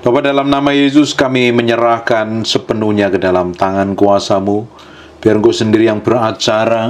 Bapa, dalam nama Yesus kami menyerahkan sepenuhnya ke dalam tangan kuasa-Mu. Biar Engkau sendiri yang beracara.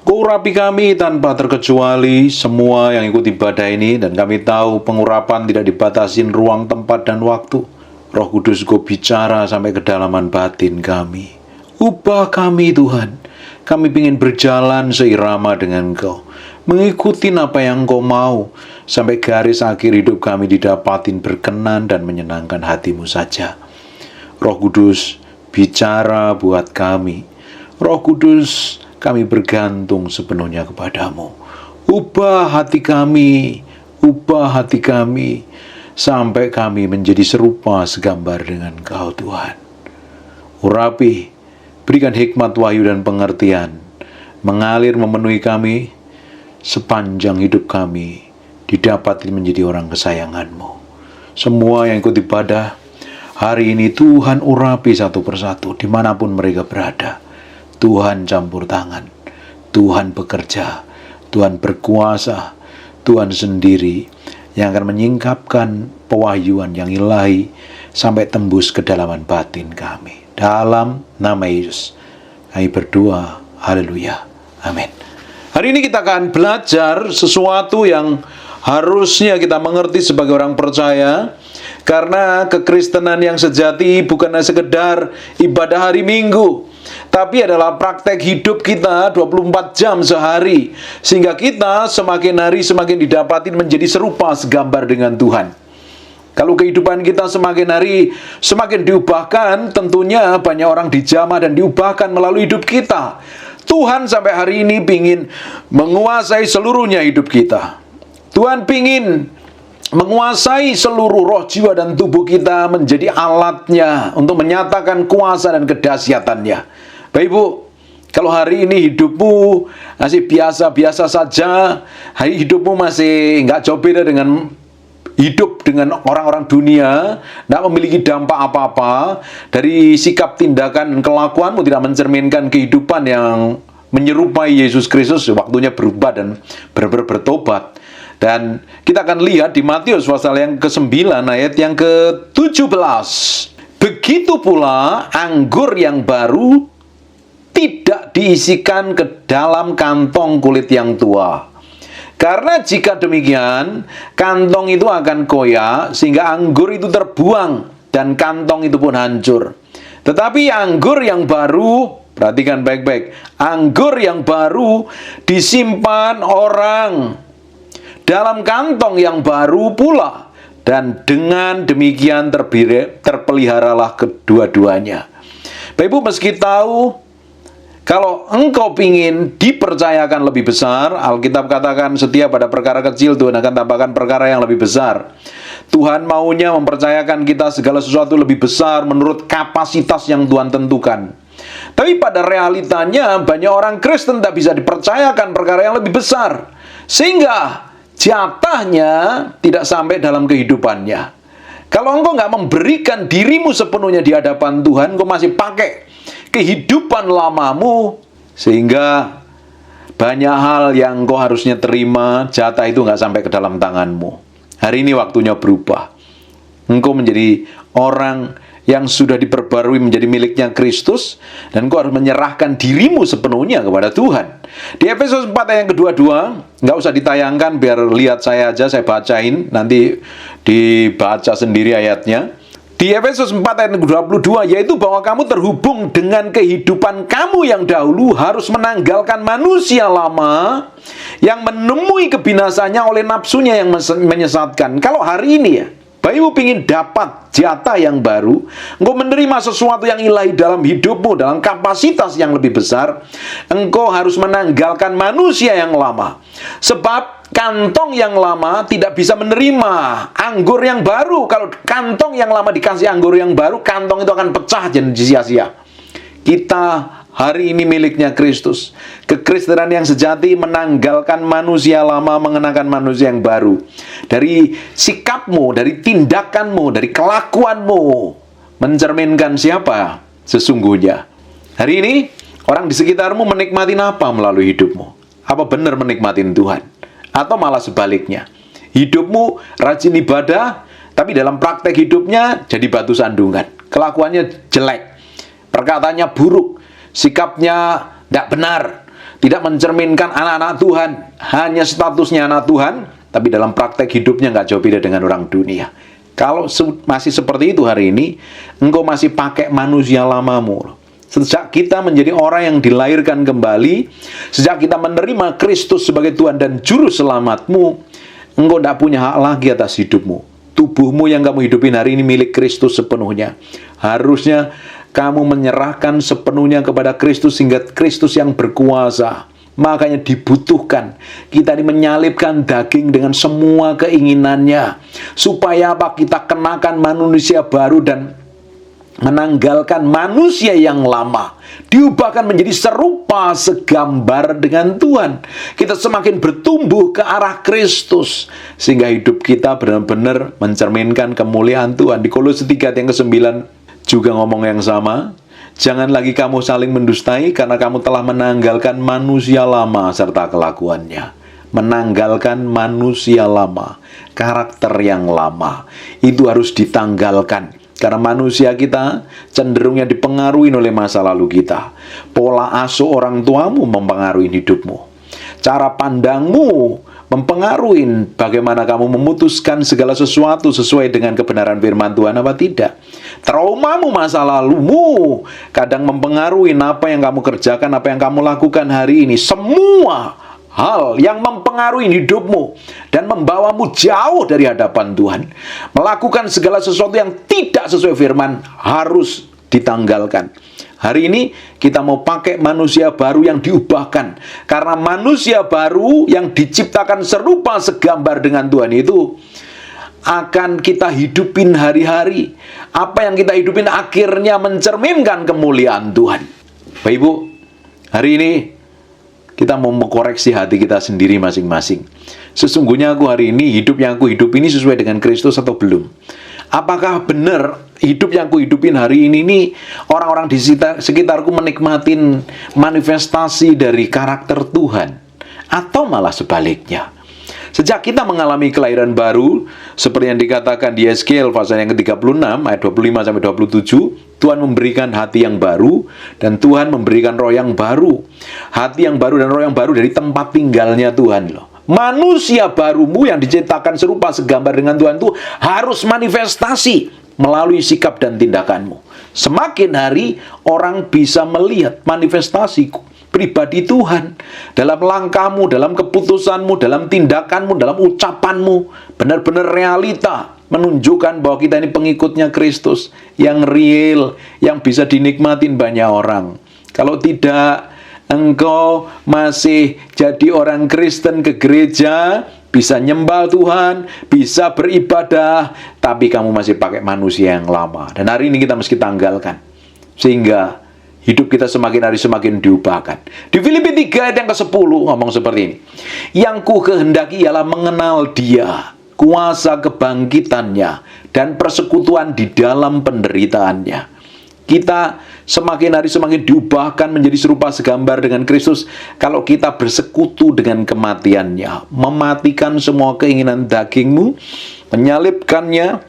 Engkau urapi kami tanpa terkecuali semua yang ikut ibadah ini. Dan kami tahu pengurapan tidak dibatasin ruang, tempat, dan waktu. Roh Kudus, Engkau bicara sampai kedalaman batin kami. Ubah kami Tuhan. Kami ingin berjalan seirama dengan Engkau, mengikuti apa yang Engkau mau, sampai garis akhir hidup kami didapatin berkenan dan menyenangkan hati-Mu saja. Roh Kudus, bicara buat kami. Roh Kudus, kami bergantung sepenuhnya kepadamu. Ubah hati kami, sampai kami menjadi serupa segambar dengan Engkau Tuhan. Urapi, berikan hikmat, wahyu, dan pengertian, mengalir memenuhi kami, sepanjang hidup kami didapat menjadi orang kesayangan-Mu. Semua yang ikut ibadah hari ini, Tuhan urapi satu persatu dimanapun mereka berada. Tuhan campur tangan, Tuhan bekerja, Tuhan berkuasa, Tuhan sendiri yang akan menyingkapkan pewahyuan yang ilahi sampai tembus kedalaman batin kami. Dalam nama Yesus kami berdoa, haleluya, amin. Hari ini kita akan belajar sesuatu yang harusnya kita mengerti sebagai orang percaya, karena kekristenan yang sejati bukanlah sekedar ibadah hari Minggu, tapi adalah praktek hidup kita 24 jam sehari, sehingga kita semakin hari semakin didapatin menjadi serupa segambar dengan Tuhan. Kalau kehidupan kita semakin hari semakin diubahkan, tentunya banyak orang dijamah dan diubahkan melalui hidup kita. Tuhan sampai hari ini ingin menguasai seluruhnya hidup kita. Tuhan ingin menguasai seluruh roh, jiwa, dan tubuh kita, menjadi alatnya untuk menyatakan kuasa dan kedahsyatannya. Bapak Ibu, kalau hari ini hidupmu masih biasa-biasa saja, hari hidupmu masih nggak jauh beda dengan hidup dengan orang-orang dunia, tidak memiliki dampak apa-apa, dari sikap, tindakan, dan kelakuanmu tidak mencerminkan kehidupan yang menyerupai Yesus Kristus, waktunya berubah dan bertobat. Dan kita akan lihat di Matius pasal yang ke-9 ayat yang ke-17. Begitu pula anggur yang baru tidak diisikan ke dalam kantong kulit yang tua. Karena jika demikian, kantong itu akan koyak, sehingga anggur itu terbuang, dan kantong itu pun hancur. Tetapi anggur yang baru, perhatikan baik-baik, anggur yang baru disimpan orang dalam kantong yang baru pula, dan dengan demikian terpeliharalah kedua-duanya. Bapak Ibu, meski tahu kalau engkau ingin dipercayakan lebih besar, Alkitab katakan setia pada perkara kecil, Tuhan akan tambahkan perkara yang lebih besar. Tuhan maunya mempercayakan kita segala sesuatu lebih besar menurut kapasitas yang Tuhan tentukan. Tapi pada realitanya banyak orang Kristen tak bisa dipercayakan perkara yang lebih besar, sehingga jatahnya tidak sampai dalam kehidupannya. Kalau engkau nggak memberikan dirimu sepenuhnya di hadapan Tuhan, engkau masih pakai kehidupan lamamu, sehingga banyak hal yang engkau harusnya terima, jatah itu nggak sampai ke dalam tanganmu. Hari ini waktunya berubah. Engkau menjadi orang yang sudah diperbarui menjadi miliknya Kristus, dan engkau harus menyerahkan dirimu sepenuhnya kepada Tuhan. Di Efesus 4 ayat yang ke-22, nggak usah ditayangkan, biar lihat saya aja, saya bacain, nanti dibaca sendiri ayatnya. Di Efesus 4 ayat 22, yaitu bahwa kamu terhubung dengan kehidupan kamu yang dahulu, harus menanggalkan manusia lama yang menemui kebinasannya oleh nafsunya yang menyesatkan. Kalau hari ini ya, Bapak Ibu ingin dapat jatah yang baru, engkau menerima sesuatu yang ilahi dalam hidupmu, dalam kapasitas yang lebih besar, engkau harus menanggalkan manusia yang lama. Sebab kantong yang lama tidak bisa menerima anggur yang baru. Kalau kantong yang lama dikasih anggur yang baru, kantong itu akan pecah dan sia-sia. Kita hari ini miliknya Kristus. Kekristenan yang sejati menanggalkan manusia lama, mengenakan manusia yang baru. Dari sikapmu, dari tindakanmu, dari kelakuanmu, mencerminkan siapa sesungguhnya. Hari ini, orang di sekitarmu menikmati apa melalui hidupmu? Apa benar menikmatin Tuhan? Atau malah sebaliknya? Hidupmu rajin ibadah, Tapi dalam praktek hidupnya jadi batu sandungan. Kelakuannya jelek, perkataannya buruk, sikapnya tidak benar, tidak mencerminkan anak-anak Tuhan, hanya statusnya anak Tuhan, tapi dalam praktek hidupnya nggak jauh beda dengan orang dunia. Kalau masih seperti itu hari ini, engkau masih pakai manusia lamamu. Sejak kita menjadi orang yang dilahirkan kembali, sejak kita menerima Kristus sebagai Tuhan dan Juru Selamatmu, engkau tidak punya hak lagi atas hidupmu. Tubuhmu yang kamu hidupin hari ini milik Kristus sepenuhnya. Harusnya kamu menyerahkan sepenuhnya kepada Kristus sehingga Kristus yang berkuasa. Makanya dibutuhkan kita ini menyalibkan daging dengan semua keinginannya. Supaya apa? Kita kenakan manusia baru dan menanggalkan manusia yang lama. Diubahkan menjadi serupa segambar dengan Tuhan. Kita semakin bertumbuh ke arah Kristus. Sehingga hidup kita benar-benar mencerminkan kemuliaan Tuhan. Di Kolose 3 yang ke-9 juga ngomong yang sama. Jangan lagi kamu saling mendustai karena kamu telah menanggalkan manusia lama serta kelakuannya. Menanggalkan manusia lama, karakter yang lama. Itu harus ditanggalkan. Karena manusia kita cenderungnya dipengaruhi oleh masa lalu kita. Pola asuh orang tuamu mempengaruhi hidupmu. Cara pandangmu mempengaruhi bagaimana kamu memutuskan segala sesuatu sesuai dengan kebenaran firman Tuhan apa tidak. Traumamu masa lalumu kadang mempengaruhi apa yang kamu kerjakan, apa yang kamu lakukan hari ini. Semua hal yang mempengaruhi hidupmu dan membawamu jauh dari hadapan Tuhan, melakukan segala sesuatu yang tidak sesuai firman, harus ditanggalkan. Hari ini kita mau pakai manusia baru yang diubahkan. Karena manusia baru yang diciptakan serupa segambar dengan Tuhan itu akan kita hidupin hari-hari. Apa yang kita hidupin akhirnya mencerminkan kemuliaan Tuhan. Bapak Ibu, hari ini kita mau mengkoreksi hati kita sendiri masing-masing. Sesungguhnya aku hari ini, hidup yang aku hidup ini sesuai dengan Kristus atau belum? Apakah benar hidup yang aku hidupin hari ini orang-orang di sekitarku menikmatin manifestasi dari karakter Tuhan? Atau malah sebaliknya? Sejak kita mengalami kelahiran baru, seperti yang dikatakan di Yeskiel pasal yang ke-36 ayat 25-27, Tuhan memberikan hati yang baru dan Tuhan memberikan roh yang baru. Hati yang baru dan roh yang baru dari tempat tinggalnya Tuhan loh. Manusia barumu yang diciptakan serupa segambar dengan Tuhan itu harus manifestasi melalui sikap dan tindakanmu. Semakin hari orang bisa melihat manifestasi pribadi Tuhan dalam langkahmu, dalam keputusanmu, dalam tindakanmu, dalam ucapanmu. Benar-benar realita menunjukkan bahwa kita ini pengikutnya Kristus yang real, yang bisa dinikmatin banyak orang. Kalau tidak, engkau masih jadi orang Kristen ke gereja, bisa nyembah Tuhan, bisa beribadah, tapi kamu masih pakai manusia yang lama. Dan hari ini kita mesti tanggalkan. Sehingga hidup kita semakin hari semakin diubahkan. Di Filipi 3 ayat yang ke-10 ngomong seperti ini. Yang ku kehendaki ialah mengenal Dia, kuasa kebangkitannya, dan persekutuan di dalam penderitaannya. Kita semakin hari semakin diubahkan menjadi serupa segambar dengan Kristus kalau kita bersekutu dengan kematiannya, mematikan semua keinginan dagingmu, menyalibkannya,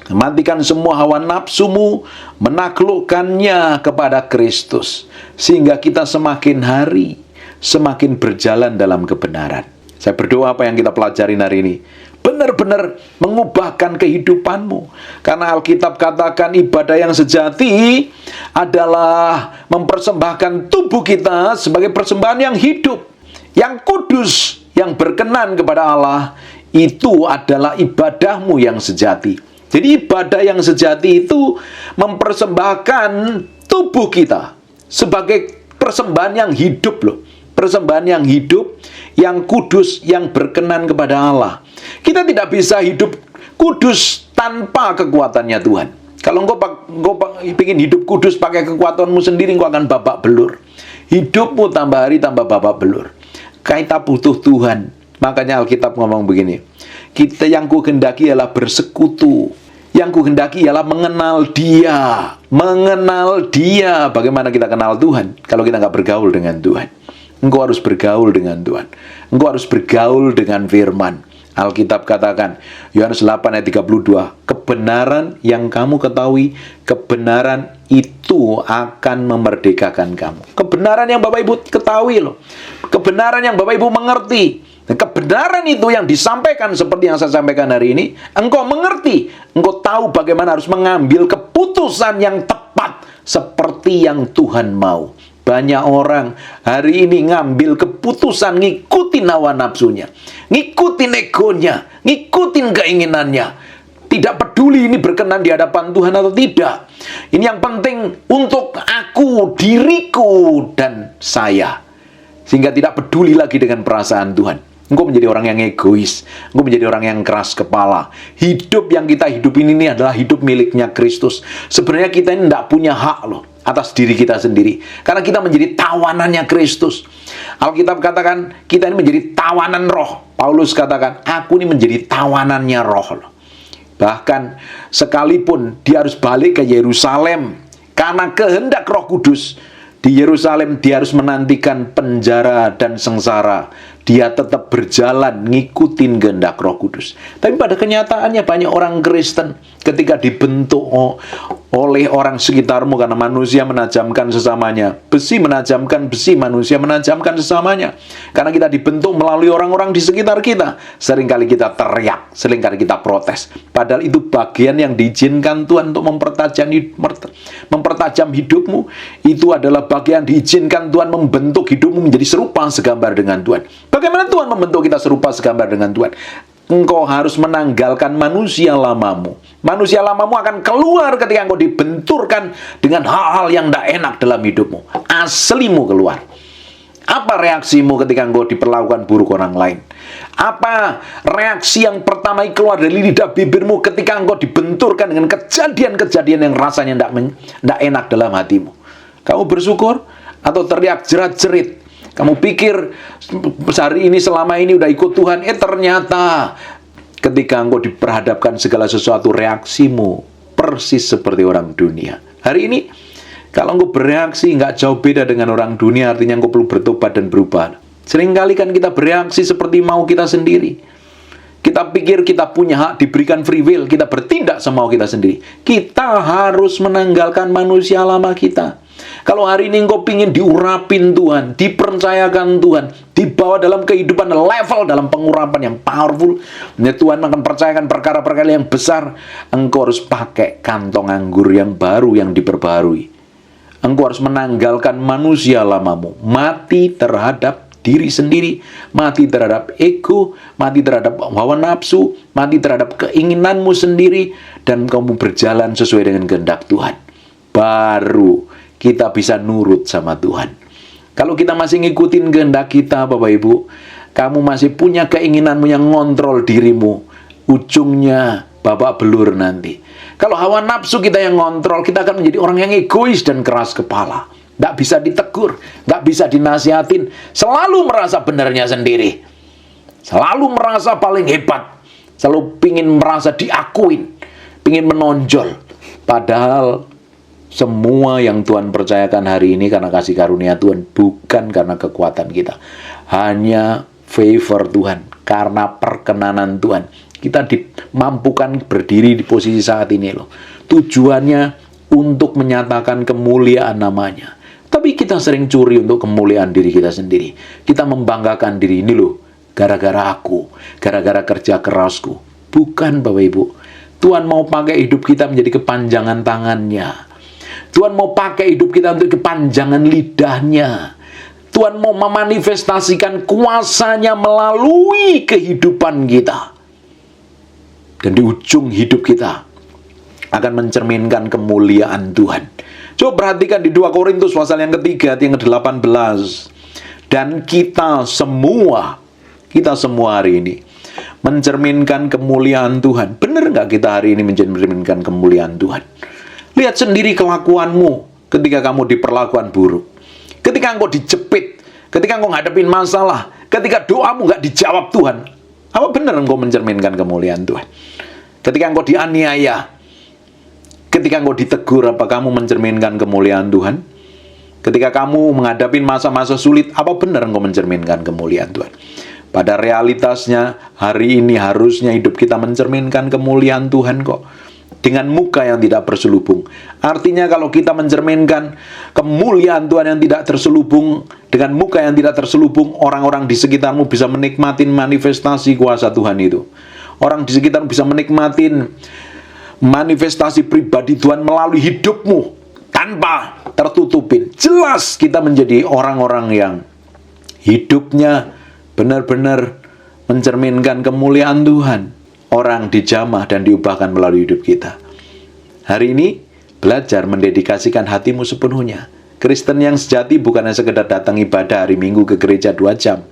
mematikan semua hawa nafsumu, menaklukkannya kepada Kristus, sehingga kita semakin hari semakin berjalan dalam kebenaran. Saya berdoa apa yang kita pelajarin hari ini benar-benar mengubahkan kehidupanmu. Karena Alkitab katakan ibadah yang sejati adalah mempersembahkan tubuh kita sebagai persembahan yang hidup, yang kudus, yang berkenan kepada Allah. Itu adalah ibadahmu yang sejati. Jadi ibadah yang sejati itu mempersembahkan tubuh kita sebagai persembahan yang hidup loh. Persembahan yang hidup, yang kudus, yang berkenan kepada Allah. Kita tidak bisa hidup kudus tanpa kekuatannya Tuhan. Kalau engkau ingin hidup kudus pakai kekuatanmu sendiri, engkau akan babak belur. Hidupmu tambah hari tambah babak belur. Kita butuh Tuhan. Makanya Alkitab ngomong begini. Kita yang kuhendaki ialah bersekutu. Yang kuhendaki ialah mengenal Dia. Mengenal Dia. Bagaimana kita kenal Tuhan kalau kita nggak bergaul dengan Tuhan? Engkau harus bergaul dengan Tuhan. Engkau harus bergaul dengan firman. Alkitab katakan, Yohanes 8 ayat 32, kebenaran yang kamu ketahui, kebenaran itu akan memerdekakan kamu. Kebenaran yang Bapak Ibu ketahui loh. Kebenaran yang Bapak Ibu mengerti. Kebenaran itu yang disampaikan seperti yang saya sampaikan hari ini, engkau mengerti, engkau tahu bagaimana harus mengambil keputusan yang tepat seperti yang Tuhan mau. Banyak orang hari ini ngambil keputusan ngikutin hawa nafsunya, ngikutin egonya, ngikutin keinginannya. Tidak peduli ini berkenan di hadapan Tuhan atau tidak. Ini yang penting untuk aku, diriku, dan saya. Sehingga tidak peduli lagi dengan perasaan Tuhan. Engkau menjadi orang yang egois, engkau menjadi orang yang keras kepala. Hidup yang kita hidupin ini adalah hidup miliknya Kristus. Sebenarnya kita ini tidak punya hak loh atas diri kita sendiri, karena kita menjadi tawanannya Kristus. Alkitab katakan kita ini menjadi tawanan roh. Paulus katakan aku ini menjadi tawanannya roh. Bahkan sekalipun dia harus balik ke Yerusalem karena kehendak Roh Kudus, di Yerusalem dia harus menantikan penjara dan sengsara. Dia tetap berjalan ngikutin kehendak Roh Kudus. Tapi pada kenyataannya banyak orang Kristen ketika dibentuk oleh orang sekitarmu, karena manusia menajamkan sesamanya. Besi menajamkan besi, manusia menajamkan sesamanya. Karena kita dibentuk melalui orang-orang di sekitar kita. Seringkali kita teriak, seringkali kita protes. Padahal itu bagian yang diizinkan Tuhan untuk mempertajam hidupmu. Itu adalah bagian diizinkan Tuhan membentuk hidupmu menjadi serupa segambar dengan Tuhan. Bagaimana Tuhan membentuk kita serupa segambar dengan Tuhan? Engkau harus menanggalkan manusia lamamu. Manusia lamamu akan keluar ketika engkau dibenturkan dengan hal-hal yang tidak enak dalam hidupmu. Aslimu keluar. Apa reaksimu ketika engkau diperlakukan buruk orang lain? Apa reaksi yang pertama keluar dari lidah bibirmu ketika engkau dibenturkan dengan kejadian-kejadian yang rasanya tidak enak dalam hatimu? Kamu bersyukur atau teriak jerat-jerit? Kamu pikir hari ini selama ini udah ikut Tuhan, ternyata ketika engkau diperhadapkan segala sesuatu, reaksimu persis seperti orang dunia. Hari ini kalau engkau bereaksi nggak jauh beda dengan orang dunia, artinya engkau perlu bertobat dan berubah. Seringkali kan kita bereaksi seperti mau kita sendiri. Kita pikir kita punya hak, diberikan free will, kita bertindak semau kita sendiri. Kita harus menanggalkan manusia lama kita. Kalau hari ini engkau ingin diurapin Tuhan, dipercayakan Tuhan, dibawa dalam kehidupan level dalam pengurapan yang powerful, Tuhan akan percayakan perkara-perkara yang besar. Engkau harus pakai kantong anggur yang baru, yang diperbarui. Engkau harus menanggalkan manusia lamamu, mati terhadap diri sendiri, mati terhadap ego, mati terhadap hawa nafsu, mati terhadap keinginanmu sendiri, dan kamu berjalan sesuai dengan kehendak Tuhan. Baru kita bisa nurut sama Tuhan. Kalau kita masih ngikutin kehendak kita, Bapak Ibu, kamu masih punya keinginanmu yang ngontrol dirimu, ujungnya babak belur nanti. Kalau hawa nafsu kita yang ngontrol, kita akan menjadi orang yang egois dan keras kepala. Nggak bisa ditegur, nggak bisa dinasihatin, selalu merasa benarnya sendiri, selalu merasa paling hebat, selalu pingin merasa diakuin, pingin menonjol. Padahal semua yang Tuhan percayakan hari ini karena kasih karunia Tuhan, bukan karena kekuatan kita. Hanya favor Tuhan, karena perkenanan Tuhan. Kita dimampukan berdiri di posisi saat ini loh. Tujuannya untuk menyatakan kemuliaan namanya. Tapi kita sering curi untuk kemuliaan diri kita sendiri. Kita membanggakan diri ini loh, gara-gara aku, gara-gara kerja kerasku. Bukan Bapak Ibu. Tuhan mau pakai hidup kita menjadi kepanjangan tangannya. Tuhan mau pakai hidup kita untuk kepanjangan lidahnya. Tuhan mau memanifestasikan kuasanya melalui kehidupan kita. Dan di ujung hidup kita akan mencerminkan kemuliaan Tuhan. Coba perhatikan di 2 Korintus pasal yang ketiga, yang ke-18. Dan kita semua hari ini mencerminkan kemuliaan Tuhan. Benar nggak kita hari ini mencerminkan kemuliaan Tuhan? Lihat sendiri kelakuanmu ketika kamu diperlakukan buruk. Ketika engkau dijepit, ketika engkau ngadepin masalah, ketika doamu nggak dijawab Tuhan. Apa benar engkau mencerminkan kemuliaan Tuhan? Ketika engkau dianiaya, ketika engkau ditegur, apa kamu mencerminkan kemuliaan Tuhan? Ketika kamu menghadapi masa-masa sulit, apa benar engkau mencerminkan kemuliaan Tuhan? Pada realitasnya, hari ini harusnya hidup kita mencerminkan kemuliaan Tuhan kok. Dengan muka yang tidak berselubung. Artinya kalau kita mencerminkan kemuliaan Tuhan yang tidak terselubung, dengan muka yang tidak terselubung, orang-orang di sekitarmu bisa menikmati manifestasi kuasa Tuhan itu. Orang di sekitarmu bisa menikmati manifestasi pribadi Tuhan melalui hidupmu tanpa tertutupin. Jelas kita menjadi orang-orang yang hidupnya benar-benar mencerminkan kemuliaan Tuhan. Orang dijamah dan diubahkan melalui hidup kita. Hari ini, belajar mendedikasikan hatimu sepenuhnya. Kristen yang sejati bukan hanya sekedar datang ibadah hari Minggu ke gereja 2 jam.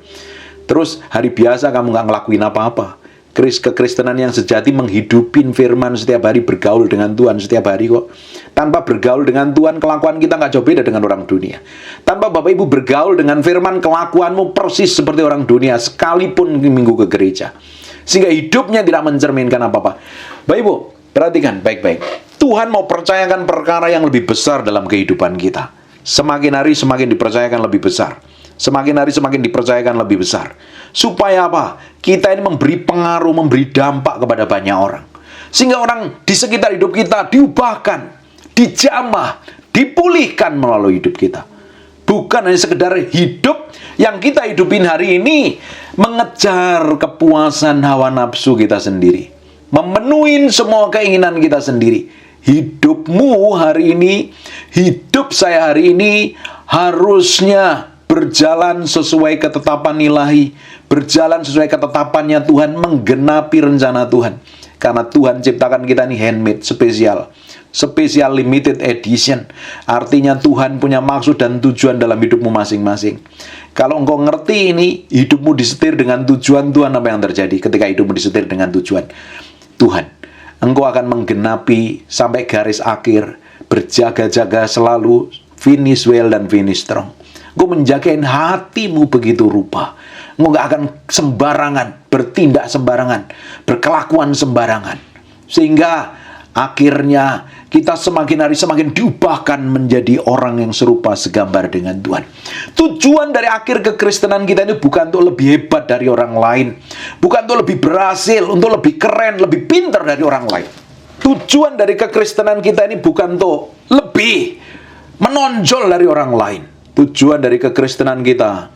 Terus hari biasa kamu nggak ngelakuin apa-apa. Kekristenan yang sejati menghidupin firman setiap hari, bergaul dengan Tuhan setiap hari kok. Tanpa bergaul dengan Tuhan, kelakuan kita nggak jauh beda dengan orang dunia. Tanpa Bapak Ibu bergaul dengan firman, kelakuanmu persis seperti orang dunia, sekalipun minggu ke gereja. Sehingga hidupnya tidak mencerminkan apa-apa. Bapak Ibu, perhatikan baik-baik. Tuhan mau percayakan perkara yang lebih besar dalam kehidupan kita. Semakin hari semakin dipercayakan lebih besar. Semakin hari semakin dipercayakan lebih besar. Supaya apa? Kita ini memberi pengaruh, memberi dampak kepada banyak orang. Sehingga orang di sekitar hidup kita diubahkan, dijamah, dipulihkan melalui hidup kita. Bukan hanya sekedar hidup yang kita hidupin hari ini mengejar kepuasan hawa nafsu kita sendiri, memenuhi semua keinginan kita sendiri. Hidupmu hari ini, hidup saya hari ini harusnya berjalan sesuai ketetapan ilahi, berjalan sesuai ketetapannya Tuhan, menggenapi rencana Tuhan. Karena Tuhan ciptakan kita ini handmade, spesial limited edition. Artinya Tuhan punya maksud dan tujuan dalam hidupmu masing-masing. Kalau engkau ngerti ini, hidupmu disetir dengan tujuan Tuhan, apa yang terjadi ketika hidupmu disetir dengan tujuan Tuhan? Engkau akan menggenapi sampai garis akhir, berjaga-jaga selalu, finish well dan finish strong. Engkau menjagain hatimu begitu rupa. Engkau gak akan sembarangan, bertindak sembarangan, berkelakuan sembarangan. Sehingga akhirnya kita semakin hari semakin diubahkan menjadi orang yang serupa segambar dengan Tuhan. Tujuan dari akhir kekristenan kita ini bukan untuk lebih hebat dari orang lain. Bukan untuk lebih berhasil, untuk lebih keren, lebih pintar dari orang lain. Tujuan dari kekristenan kita ini bukan untuk lebih menonjol dari orang lain. Tujuan dari kekristenan kita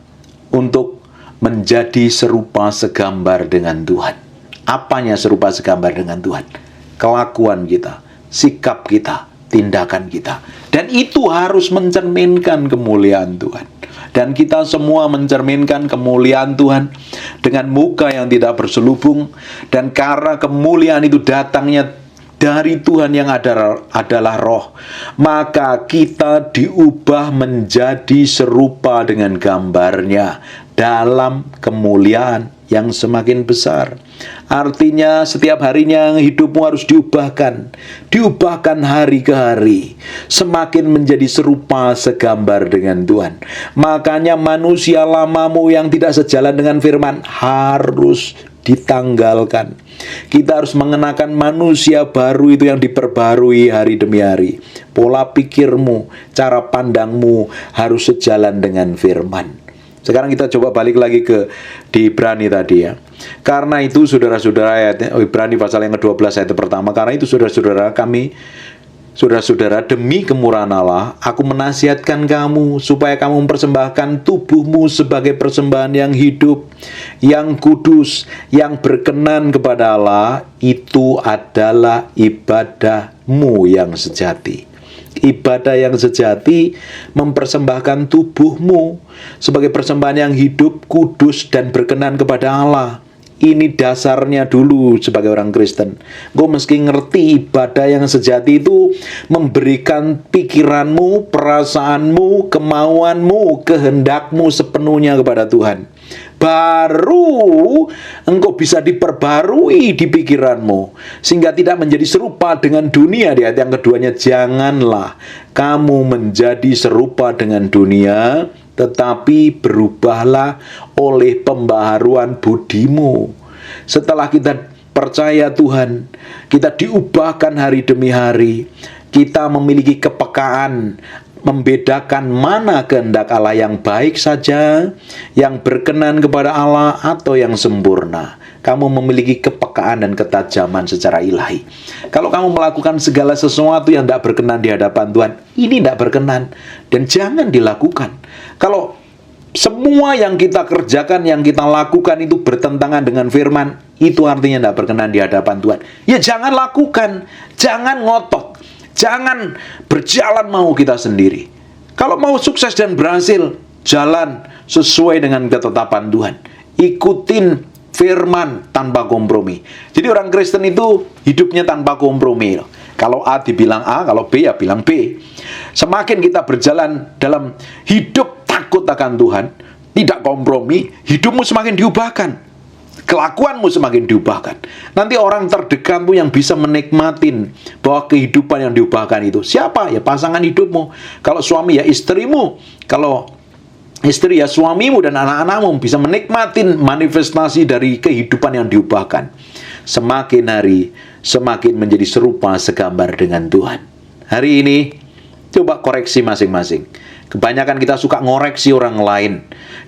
untuk menjadi serupa segambar dengan Tuhan. Apanya serupa segambar dengan Tuhan? Kelakuan kita, sikap kita, tindakan kita. Dan itu harus mencerminkan kemuliaan Tuhan. Dan kita semua mencerminkan kemuliaan Tuhan dengan muka yang tidak berselubung. Dan karena kemuliaan itu datangnya dari Tuhan yang adalah roh, maka kita diubah menjadi serupa dengan gambarnya dalam kemuliaan yang semakin besar. Artinya setiap harinya hidupmu harus diubahkan hari ke hari, semakin menjadi serupa segambar dengan Tuhan. Makanya manusia lamamu yang tidak sejalan dengan firman harus ditanggalkan. Kita harus mengenakan manusia baru itu yang diperbarui hari demi hari. Pola pikirmu, cara pandangmu harus sejalan dengan firman. Sekarang kita coba balik lagi di Ibrani tadi ya. Karena itu saudara-saudara, Ibrani pasal yang ke-12 ayat pertama, karena itu saudara-saudara demi kemurahan Allah, aku menasihatkan kamu supaya kamu mempersembahkan tubuhmu sebagai persembahan yang hidup, yang kudus, yang berkenan kepada Allah. Itu adalah ibadahmu yang sejati. Ibadah yang sejati mempersembahkan tubuhmu sebagai persembahan yang hidup, kudus, dan berkenan kepada Allah. Ini dasarnya dulu sebagai orang Kristen. Gue mesti ngerti ibadah yang sejati itu memberikan pikiranmu, perasaanmu, kemauanmu, kehendakmu sepenuhnya kepada Tuhan. Baru engkau bisa diperbarui di pikiranmu sehingga tidak menjadi serupa dengan dunia. Di ayat yang keduanya, janganlah kamu menjadi serupa dengan dunia, tetapi berubahlah oleh pembaharuan budimu. Setelah kita percaya Tuhan, kita diubahkan hari demi hari. Kita memiliki kepekaan, membedakan mana kehendak Allah yang baik saja, yang berkenan kepada Allah, atau yang sempurna. Kamu memiliki kepekaan dan ketajaman secara ilahi. Kalau kamu melakukan segala sesuatu yang tidak berkenan di hadapan Tuhan, ini tidak berkenan dan jangan dilakukan. Kalau semua yang kita kerjakan, yang kita lakukan itu bertentangan dengan firman, itu artinya tidak berkenan di hadapan Tuhan. Ya jangan lakukan, jangan ngotot, jangan berjalan mau kita sendiri. Kalau mau sukses dan berhasil, jalan sesuai dengan ketetapan Tuhan. Ikutin firman tanpa kompromi. Jadi orang Kristen itu hidupnya tanpa kompromi. Kalau A dibilang A, kalau B ya bilang B. Semakin kita berjalan dalam hidup takut akan Tuhan, tidak kompromi, hidupmu semakin diubahkan. Kelakuanmu semakin diubahkan. Nanti orang terdekatmu yang bisa menikmatin bahwa kehidupan yang diubahkan itu siapa? Ya pasangan hidupmu. Kalau suami ya istrimu. Kalau istri ya suamimu dan anak-anakmu bisa menikmatin manifestasi dari kehidupan yang diubahkan. Semakin hari, semakin menjadi serupa segambar dengan Tuhan. Hari ini, coba koreksi masing-masing. Kebanyakan kita suka ngoreksi orang lain.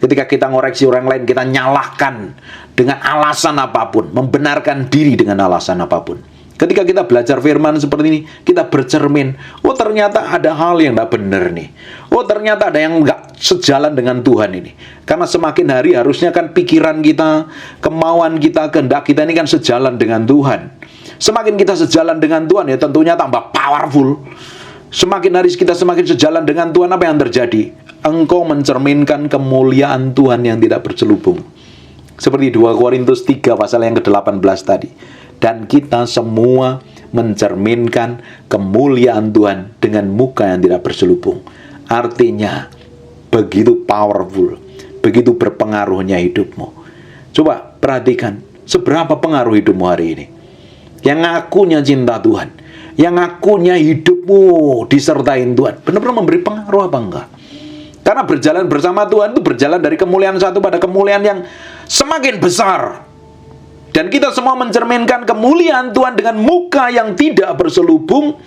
Ketika kita ngoreksi orang lain, kita nyalahkan dengan alasan apapun, membenarkan diri dengan alasan apapun. Ketika kita belajar firman seperti ini, kita bercermin, oh ternyata ada hal yang tidak benar nih. Oh ternyata ada yang nggak sejalan dengan Tuhan ini. Karena semakin hari harusnya kan pikiran kita, kemauan kita, kehendak kita ini kan sejalan dengan Tuhan. Semakin kita sejalan dengan Tuhan ya tentunya tambah powerful. Semakin hari kita semakin sejalan dengan Tuhan, apa yang terjadi? Engkau mencerminkan kemuliaan Tuhan yang tidak berselubung. Seperti 2 Korintus 3 pasal yang ke-18 tadi. Dan kita semua mencerminkan kemuliaan Tuhan dengan muka yang tidak berselubung. Artinya, begitu powerful, begitu berpengaruhnya hidupmu. Coba perhatikan, seberapa pengaruh hidupmu hari ini. Yang ngakunya cinta Tuhan, yang ngakunya hidupmu disertain Tuhan, benar-benar memberi pengaruh apa enggak? Karena berjalan bersama Tuhan itu berjalan dari kemuliaan satu pada kemuliaan yang semakin besar. Dan kita semua mencerminkan kemuliaan Tuhan dengan muka yang tidak berselubung.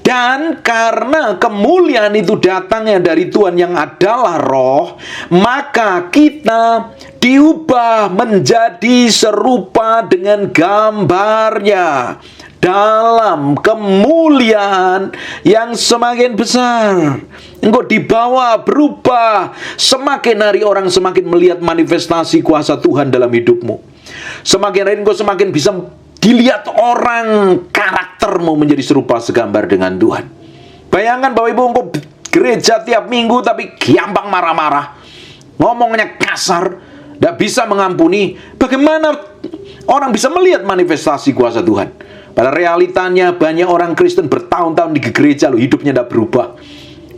Dan karena kemuliaan itu datangnya dari Tuhan yang adalah roh, maka kita diubah menjadi serupa dengan gambarnya dalam kemuliaan yang semakin besar. Engkau dibawa berubah. Semakin hari orang semakin melihat manifestasi kuasa Tuhan dalam hidupmu. Semakin hari engkau semakin bisa dilihat orang, karaktermu menjadi serupa segambar dengan Tuhan. Bayangkan Bapak Ibu, engkau gereja tiap minggu tapi gampang marah-marah, ngomongnya kasar, tidak bisa mengampuni. Bagaimana orang bisa melihat manifestasi kuasa Tuhan? Pada realitanya banyak orang Kristen bertahun-tahun di gereja loh, hidupnya tidak berubah.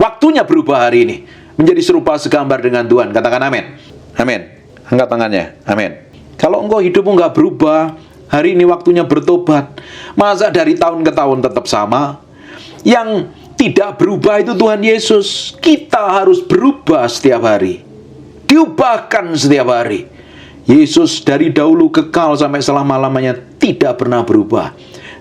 Waktunya berubah hari ini, menjadi serupa segambar dengan Tuhan. Katakan amin. Amin. Angkat tangannya. Amin. Kalau engkau hidupmu nggak berubah, hari ini waktunya bertobat. Masa dari tahun ke tahun tetap sama? Yang tidak berubah itu Tuhan Yesus. Kita harus berubah setiap hari. Diubahkan setiap hari. Yesus dari dahulu kekal sampai selama-lamanya tidak pernah berubah.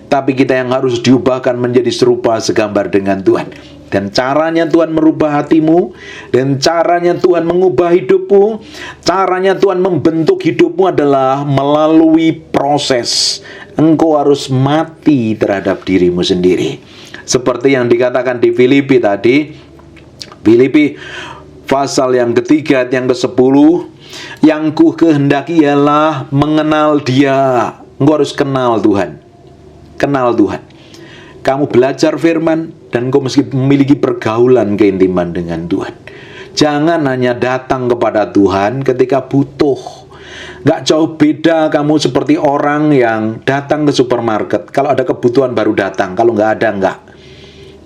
Tapi kita yang harus diubahkan menjadi serupa segambar dengan Tuhan. Dan caranya Tuhan merubah hatimu, dan caranya Tuhan mengubah hidupmu, caranya Tuhan membentuk hidupmu adalah melalui proses. Engkau harus mati terhadap dirimu sendiri. Seperti yang dikatakan di Filipi tadi, Filipi pasal yang ketiga, yang ke-10, yang ku kehendaki ialah mengenal Dia. Engkau harus kenal Tuhan. Kenal Tuhan. Kamu belajar firman dan kau mesti memiliki pergaulan keintiman dengan Tuhan. Jangan hanya datang kepada Tuhan ketika butuh. Gak jauh beda kamu seperti orang yang datang ke supermarket. Kalau ada kebutuhan baru datang, kalau nggak ada, nggak.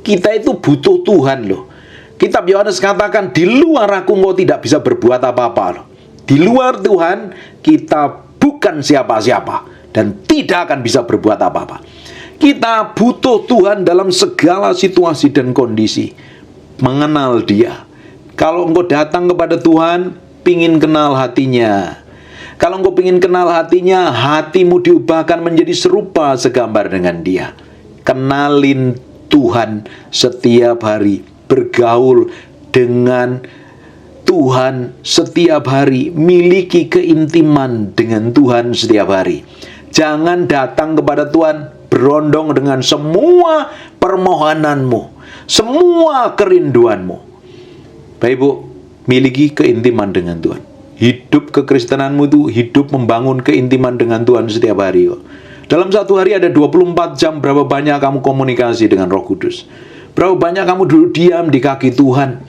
Kita itu butuh Tuhan loh. Kitab Yohanes katakan, di luar aku engkau tidak bisa berbuat apa-apa loh. Di luar Tuhan, kita bukan siapa-siapa dan tidak akan bisa berbuat apa-apa. Kita butuh Tuhan dalam segala situasi dan kondisi. Mengenal Dia. Kalau engkau datang kepada Tuhan, pingin kenal hatinya. Kalau engkau pingin kenal hatinya, hatimu diubahkan menjadi serupa segambar dengan Dia. Kenalin Tuhan setiap hari. bergaul dengan Tuhan setiap hari, miliki keintiman dengan Tuhan setiap hari. Jangan datang kepada Tuhan berondong dengan semua permohonanmu, semua kerinduanmu. Bapak Ibu, miliki keintiman dengan Tuhan. Hidup kekristenanmu itu hidup membangun keintiman dengan Tuhan setiap hari. Dalam satu hari ada 24 jam, berapa banyak kamu komunikasi dengan Roh Kudus? Berapa banyak kamu duduk diam di kaki Tuhan,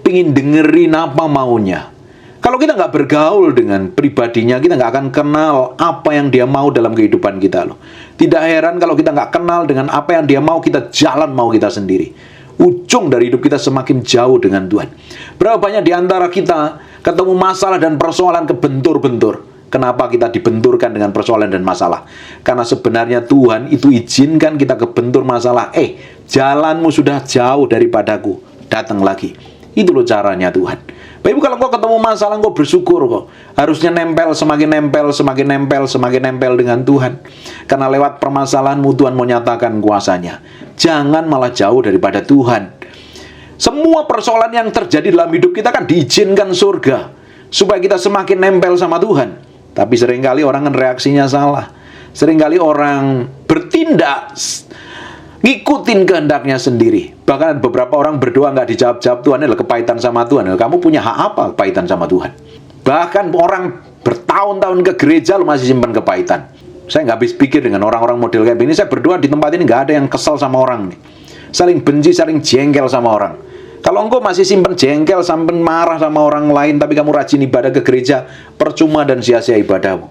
pingin dengerin apa maunya. Kalau kita nggak bergaul dengan pribadinya, kita nggak akan kenal apa yang dia mau dalam kehidupan kita loh. Tidak heran kalau kita nggak kenal dengan apa yang dia mau, kita jalan mau kita sendiri. Ujung dari hidup kita semakin jauh dengan Tuhan. Berapa banyak di antara kita ketemu masalah dan persoalan kebentur-bentur. Kenapa kita dibenturkan dengan persoalan dan masalah? Karena sebenarnya Tuhan itu izinkan kita kebentur masalah. Jalanmu sudah jauh daripadaku, datang lagi. Itu loh caranya Tuhan. Bapak Ibu, kalau kau ketemu masalah, kau bersyukur kok. Harusnya nempel, semakin nempel, semakin nempel, semakin nempel dengan Tuhan. Karena lewat permasalahanmu Tuhan mau nyatakan kuasanya. Jangan malah jauh daripada Tuhan. Semua persoalan yang terjadi dalam hidup kita kan diizinkan surga, supaya kita semakin nempel sama Tuhan. Tapi seringkali orang kan reaksinya salah. Seringkali orang bertindak ngikutin kehendaknya sendiri. Bahkan beberapa orang berdoa nggak dijawab-jawab Tuhan, adalah kepahitan sama Tuhan. Kamu punya hak apa kepahitan sama Tuhan? Bahkan orang bertahun-tahun ke gereja lu masih simpan kepahitan. Saya nggak habis pikir dengan orang-orang model kayak ini. Saya berdoa di tempat ini nggak ada yang kesal sama orang nih. Saling benci, saling jengkel sama orang. Kalau engkau masih simpen jengkel, sampai marah sama orang lain, tapi kamu rajin ibadah ke gereja, percuma dan sia-sia ibadahmu.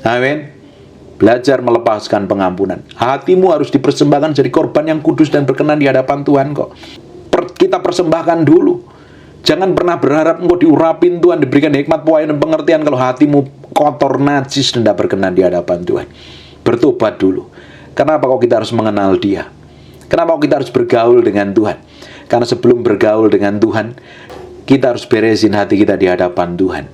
Amin. Belajar melepaskan pengampunan. Hatimu harus dipersembahkan jadi korban yang kudus dan berkenan di hadapan Tuhan kok. Kita persembahkan dulu. Jangan pernah berharap engkau diurapin Tuhan, diberikan hikmat, pewahyuan dan pengertian kalau hatimu kotor, najis, dan tidak berkenan di hadapan Tuhan. Bertobat dulu. Kenapa kok kita harus mengenal Dia? Kenapa kok kita harus bergaul dengan Tuhan? Karena sebelum bergaul dengan Tuhan, kita harus beresin hati kita di hadapan Tuhan.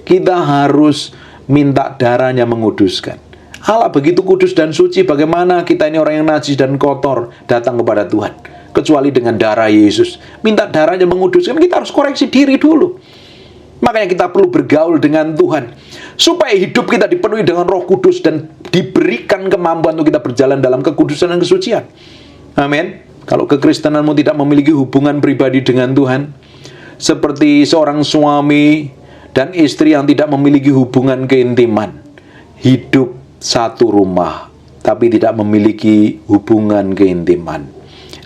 Kita harus minta darahnya menguduskan. Allah begitu kudus dan suci, bagaimana kita ini orang yang najis dan kotor datang kepada Tuhan? Kecuali dengan darah Yesus. Minta darahnya menguduskan, kita harus koreksi diri dulu. Makanya kita perlu bergaul dengan Tuhan, supaya hidup kita dipenuhi dengan Roh Kudus dan diberikan kemampuan untuk kita berjalan dalam kekudusan dan kesucian. Amin. Kalau kekristenanmu tidak memiliki hubungan pribadi dengan Tuhan, seperti seorang suami dan istri yang tidak memiliki hubungan keintiman, hidup satu rumah, tapi tidak memiliki hubungan keintiman.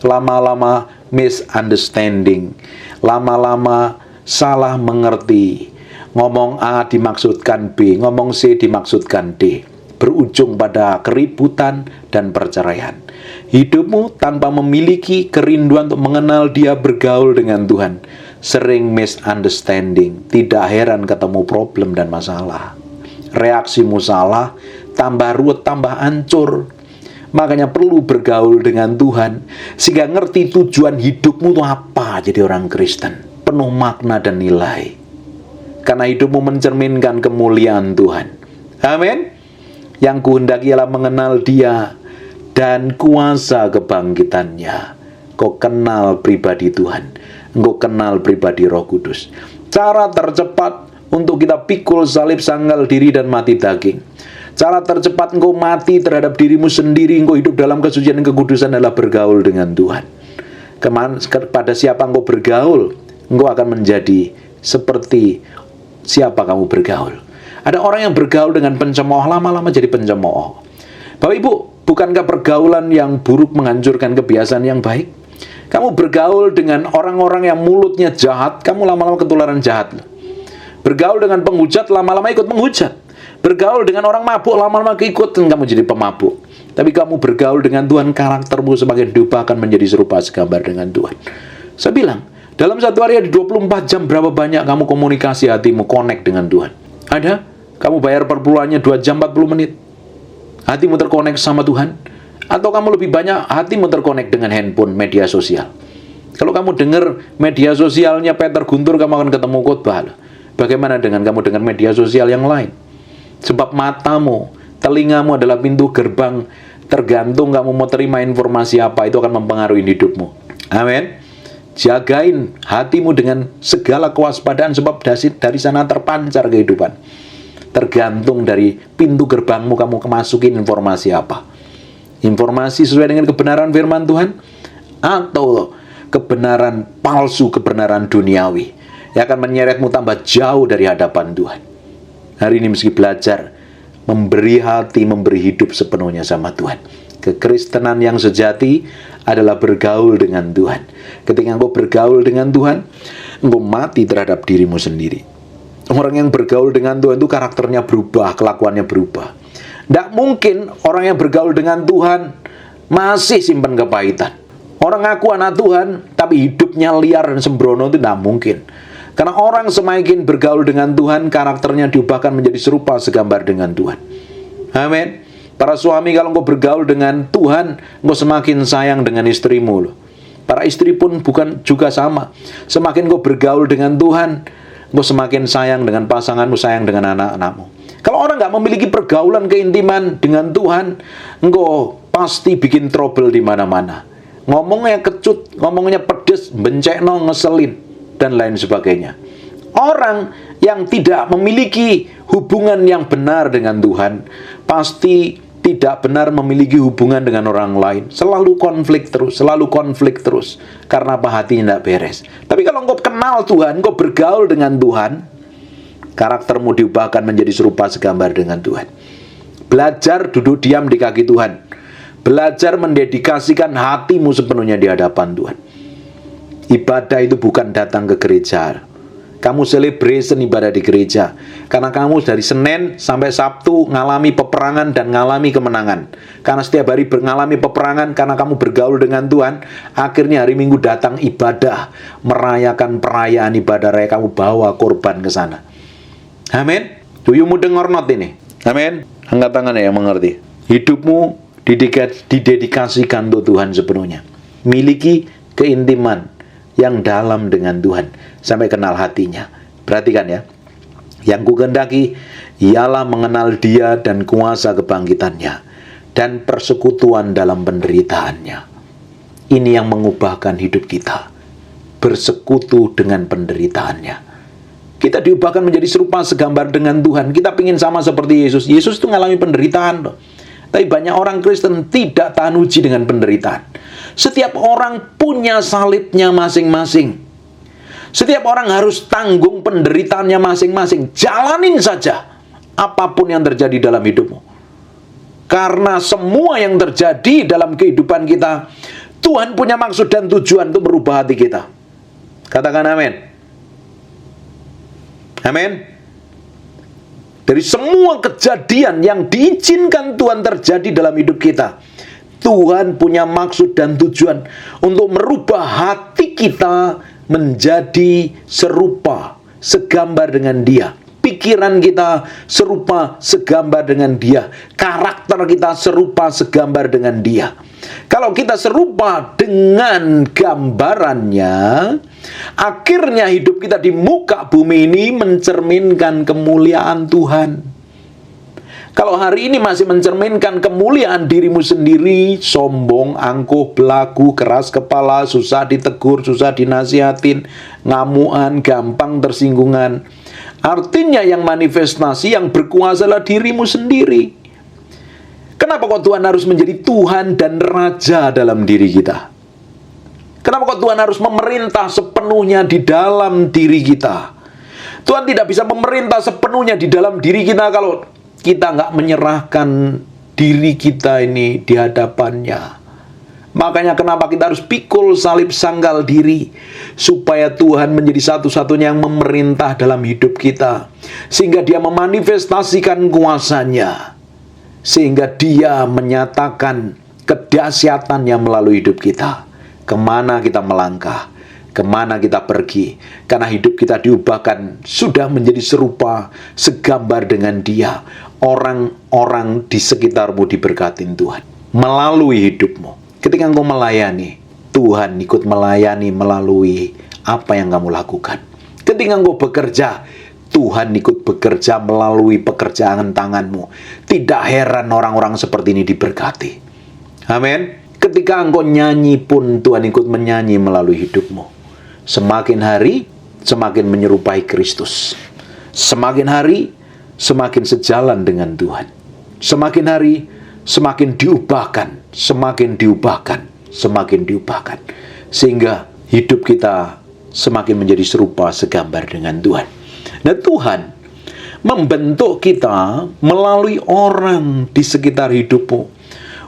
Lama-lama misunderstanding, lama-lama salah mengerti. Ngomong A dimaksudkan B, ngomong C dimaksudkan D. Berujung pada keributan dan perceraian. Hidupmu tanpa memiliki kerinduan untuk mengenal Dia, bergaul dengan Tuhan, sering misunderstanding. Tidak heran ketemu problem dan masalah. Reaksimu salah, tambah ruwet, tambah hancur. Makanya perlu bergaul dengan Tuhan, sehingga ngerti tujuan hidupmu itu apa jadi orang Kristen. Penuh makna dan nilai. Karena hidupmu mencerminkan kemuliaan Tuhan. Amin. Yang kuhendaki ialah mengenal Dia dan kuasa kebangkitannya. Kau kenal pribadi Tuhan, engkau kenal pribadi Roh Kudus. Cara tercepat untuk kita pikul salib, sangkal diri dan mati daging. Cara tercepat engkau mati terhadap dirimu sendiri, engkau hidup dalam kesucian dan kekudusan adalah bergaul dengan Tuhan. Kepada siapa engkau bergaul, engkau akan menjadi seperti siapa kamu bergaul. Ada orang yang bergaul dengan pencemooh, lama-lama jadi pencemooh. Bapak Ibu, bukankah pergaulan yang buruk menghancurkan kebiasaan yang baik? Kamu bergaul dengan orang-orang yang mulutnya jahat, kamu lama-lama ketularan jahat. Bergaul dengan penghujat, lama-lama ikut menghujat. Bergaul dengan orang mabuk, lama-lama ikut dan kamu jadi pemabuk. Tapi kamu bergaul dengan Tuhan, karaktermu semakin diubah, akan menjadi serupa segambar dengan Tuhan. Saya bilang, dalam satu hari ada 24 jam, berapa banyak kamu komunikasi hatimu, connect dengan Tuhan? Ada? Kamu bayar per bulannya 2 jam 40 menit. Hatimu terkonek sama Tuhan? Atau kamu lebih banyak hatimu terkonek dengan handphone, media sosial? Kalau kamu dengar media sosialnya Peter Guntur, kamu akan ketemu khotbah. Bagaimana dengan kamu dengan media sosial yang lain? Sebab matamu, telingamu adalah pintu gerbang. Tergantung kamu mau terima informasi apa, itu akan mempengaruhi hidupmu. Amin. Jagain hatimu dengan segala kewaspadaan, sebab dari sana terpancar kehidupan. Tergantung dari pintu gerbangmu kamu kemasukin informasi apa. Informasi sesuai dengan kebenaran firman Tuhan, atau kebenaran palsu, kebenaran duniawi yang akan menyeretmu tambah jauh dari hadapan Tuhan. Hari ini meski belajar memberi hati, memberi hidup sepenuhnya sama Tuhan. Kekristenan yang sejati adalah bergaul dengan Tuhan. Ketika engkau bergaul dengan Tuhan, engkau mati terhadap dirimu sendiri. Orang yang bergaul dengan Tuhan itu karakternya berubah, kelakuannya berubah. Tidak mungkin orang yang bergaul dengan Tuhan masih simpan kepahitan. Orang ngaku anak Tuhan, tapi hidupnya liar dan sembrono, itu tidak mungkin. Karena orang semakin bergaul dengan Tuhan, karakternya diubahkan menjadi serupa segambar dengan Tuhan. Amin. Para suami, kalau engkau bergaul dengan Tuhan, engkau semakin sayang dengan istrimu loh. Para istri pun bukan juga sama. Semakin engkau bergaul dengan Tuhan, engkau semakin sayang dengan pasanganmu, sayang dengan anak-anakmu. Kalau orang nggak memiliki pergaulan keintiman dengan Tuhan, engkau pasti bikin trouble di mana-mana. Ngomongnya kecut, ngomongnya pedes, bencekno, ngeselin, dan lain sebagainya. Orang yang tidak memiliki hubungan yang benar dengan Tuhan, pasti tidak benar memiliki hubungan dengan orang lain. Selalu konflik terus. Karena apa? Hatinya tidak beres. Tapi kalau engkau kenal Tuhan, engkau bergaul dengan Tuhan, karaktermu diubahkan menjadi serupa segambar dengan Tuhan. Belajar duduk diam di kaki Tuhan. Belajar mendedikasikan hatimu sepenuhnya di hadapan Tuhan. Ibadah itu bukan datang ke gereja. Kamu celebration ibadah di gereja. Karena kamu dari Senin sampai Sabtu ngalami peperangan dan ngalami kemenangan. Karena setiap hari mengalami peperangan, karena kamu bergaul dengan Tuhan, akhirnya hari Minggu datang ibadah, merayakan perayaan ibadah raya, kamu bawa korban ke sana. Amin. Do you mudeng or not ini? Amin. Angkat tangan yang mengerti. Hidupmu didedikasikan untuk Tuhan sepenuhnya. Miliki keintiman yang dalam dengan Tuhan sampai kenal hatinya. Perhatikan ya. Yang kukendaki ialah mengenal Dia dan kuasa kebangkitannya dan persekutuan dalam penderitaannya. Ini yang mengubahkan hidup kita. Bersekutu dengan penderitaannya. Kita diubahkan menjadi serupa segambar dengan Tuhan. Kita ingin sama seperti Yesus. Yesus itu mengalami penderitaan loh. Tapi banyak orang Kristen tidak tahan uji dengan penderitaan. Setiap orang punya salibnya masing-masing. Setiap orang harus tanggung penderitaannya masing-masing. Jalanin saja apapun yang terjadi dalam hidupmu. Karena semua yang terjadi dalam kehidupan kita, Tuhan punya maksud dan tujuan untuk merubah hati kita. Katakan amin. Amin. Dari semua kejadian yang diizinkan Tuhan terjadi dalam hidup kita, Tuhan punya maksud dan tujuan untuk merubah hati kita menjadi serupa, segambar dengan Dia. Pikiran kita serupa, segambar dengan Dia. Karakter kita serupa, segambar dengan Dia. Kalau kita serupa dengan gambarannya, akhirnya hidup kita di muka bumi ini mencerminkan kemuliaan Tuhan. Kalau hari ini masih mencerminkan kemuliaan dirimu sendiri, sombong, angkuh, belagu, keras kepala, susah ditegur, susah dinasihatin, ngamuan, gampang tersinggungan, artinya yang manifestasi, yang berkuasa adalah dirimu sendiri. Kenapa kok Tuhan harus menjadi Tuhan dan Raja dalam diri kita? Kenapa kok Tuhan harus memerintah sepenuhnya di dalam diri kita? Tuhan tidak bisa memerintah sepenuhnya di dalam diri kita kalau kita nggak menyerahkan diri kita ini di hadapannya. Makanya kenapa kita harus pikul salib sanggal diri, supaya Tuhan menjadi satu-satunya yang memerintah dalam hidup kita, sehingga Dia memanifestasikan kuasanya, sehingga Dia menyatakan kedahsyatannya melalui hidup kita. Kemana kita melangkah, kemana kita pergi, karena hidup kita diubahkan, sudah menjadi serupa, segambar dengan Dia. Orang-orang di sekitarmu diberkatin Tuhan melalui hidupmu. Ketika engkau melayani, Tuhan ikut melayani melalui apa yang kamu lakukan. Ketika engkau bekerja, Tuhan ikut bekerja melalui pekerjaan tanganmu. Tidak heran orang-orang seperti ini diberkati. Amin. Ketika engkau nyanyi pun, Tuhan ikut menyanyi melalui hidupmu. Semakin hari, semakin menyerupai Kristus. Semakin hari, semakin sejalan dengan Tuhan. Semakin hari, semakin diubahkan, semakin diubahkan, semakin diubahkan. Sehingga hidup kita semakin menjadi serupa segambar dengan Tuhan. Nah, Tuhan membentuk kita melalui orang di sekitar hidupmu.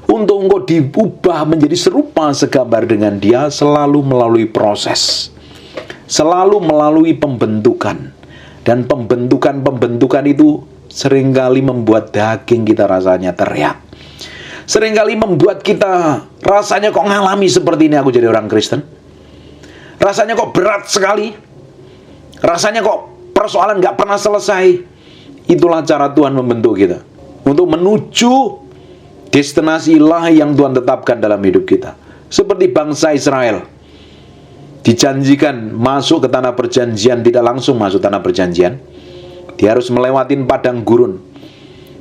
Untuk engkau diubah menjadi serupa segambar dengan Dia selalu melalui proses. Selalu melalui pembentukan. Dan pembentukan itu seringkali membuat daging kita rasanya teriak. Seringkali membuat kita rasanya kok ngalami seperti ini aku jadi orang Kristen. Rasanya kok berat sekali. Rasanya kok persoalan gak pernah selesai. Itulah cara Tuhan membentuk kita. Untuk menuju destinasi ilahi yang Tuhan tetapkan dalam hidup kita. Seperti bangsa Israel. Dijanjikan masuk ke tanah perjanjian, tidak langsung masuk tanah perjanjian. Dia harus melewati padang gurun.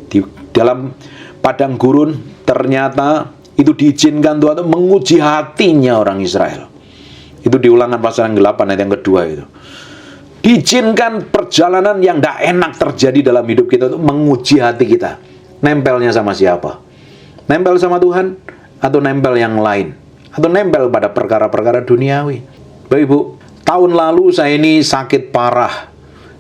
Di dalam padang gurun ternyata itu diizinkan Tuhan untuk menguji hatinya orang Israel. Itu di Ulangan pasal yang 8 ayat yang kedua itu. Diizinkan perjalanan yang tidak enak terjadi dalam hidup kita untuk menguji hati kita. Nempelnya sama siapa? Nempel sama Tuhan atau nempel yang lain? Atau nempel pada perkara-perkara duniawi? Bapak Ibu, tahun lalu saya ini sakit parah.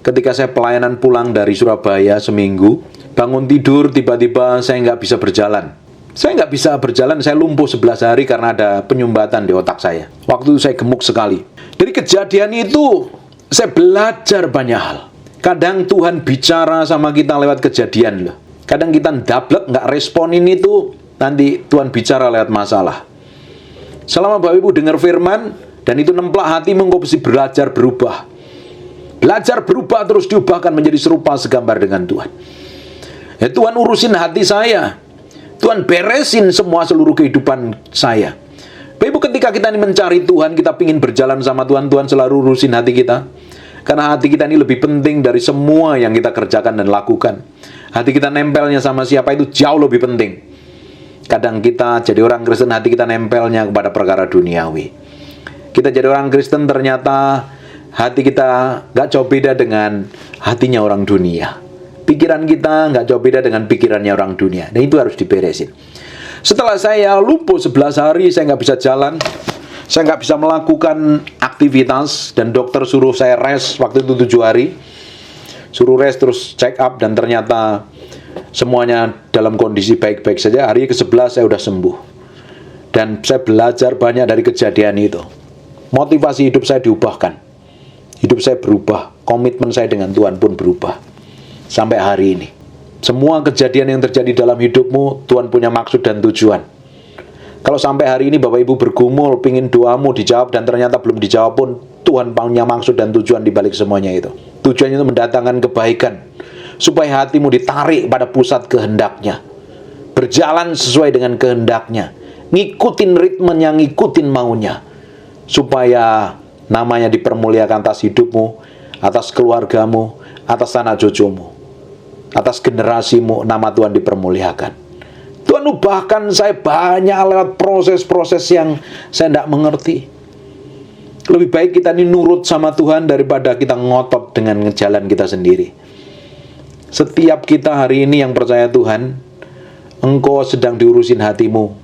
Ketika saya pelayanan pulang dari Surabaya seminggu, bangun tidur tiba-tiba saya nggak bisa berjalan. Saya nggak bisa berjalan, saya lumpuh 11 hari karena ada penyumbatan di otak saya. Waktu itu saya gemuk sekali. Dari kejadian itu, saya belajar banyak hal. Kadang Tuhan bicara sama kita lewat kejadian loh. Kadang kita ndablek, nggak responin itu, nanti Tuhan bicara lewat masalah. Selama Bapak Ibu dengar firman, dan itu nemplak hatimu, engkau mesti belajar berubah. Belajar berubah terus diubahkan menjadi serupa segambar dengan Tuhan. Ya, Tuhan urusin hati saya. Tuhan beresin semua seluruh kehidupan saya. Bapak Ibu, ketika kita ini mencari Tuhan, kita ingin berjalan sama Tuhan, Tuhan selalu urusin hati kita. Karena hati kita ini lebih penting dari semua yang kita kerjakan dan lakukan. Hati kita nempelnya sama siapa itu jauh lebih penting. Kadang kita jadi orang Kristen, hati kita nempelnya kepada perkara duniawi. Kita jadi orang Kristen ternyata hati kita gak jauh beda dengan hatinya orang dunia. Pikiran kita gak jauh beda dengan pikirannya orang dunia. Dan itu harus diberesin. Setelah saya lumpuh 11 hari, saya gak bisa jalan. Saya gak bisa melakukan aktivitas. Dan dokter suruh saya rest waktu itu 7 hari. Suruh rest terus check up. Dan ternyata semuanya dalam kondisi baik-baik saja. Hari ke-11 saya udah sembuh. Dan saya belajar banyak dari kejadian itu. Motivasi hidup saya diubahkan. Hidup saya berubah. Komitmen saya dengan Tuhan pun berubah. Sampai hari ini. Semua kejadian yang terjadi dalam hidupmu, Tuhan punya maksud dan tujuan. Kalau sampai hari ini Bapak Ibu bergumul, pingin doamu dijawab dan ternyata belum dijawab pun, Tuhan punya maksud dan tujuan di balik semuanya itu. Tujuannya itu mendatangkan kebaikan. Supaya hatimu ditarik pada pusat kehendaknya. Berjalan sesuai dengan kehendaknya. Ngikutin ritmenya, ngikutin maunya. Supaya namanya dipermuliakan atas hidupmu, atas keluargamu, atas anak cucumu, atas generasimu, nama Tuhan dipermuliakan. Tuhan ubahkan saya banyak lewat proses-proses yang saya tidak mengerti. Lebih baik kita ini nurut sama Tuhan daripada kita ngotot dengan jalan kita sendiri. Setiap kita hari ini yang percaya Tuhan, engkau sedang diurusin hatimu.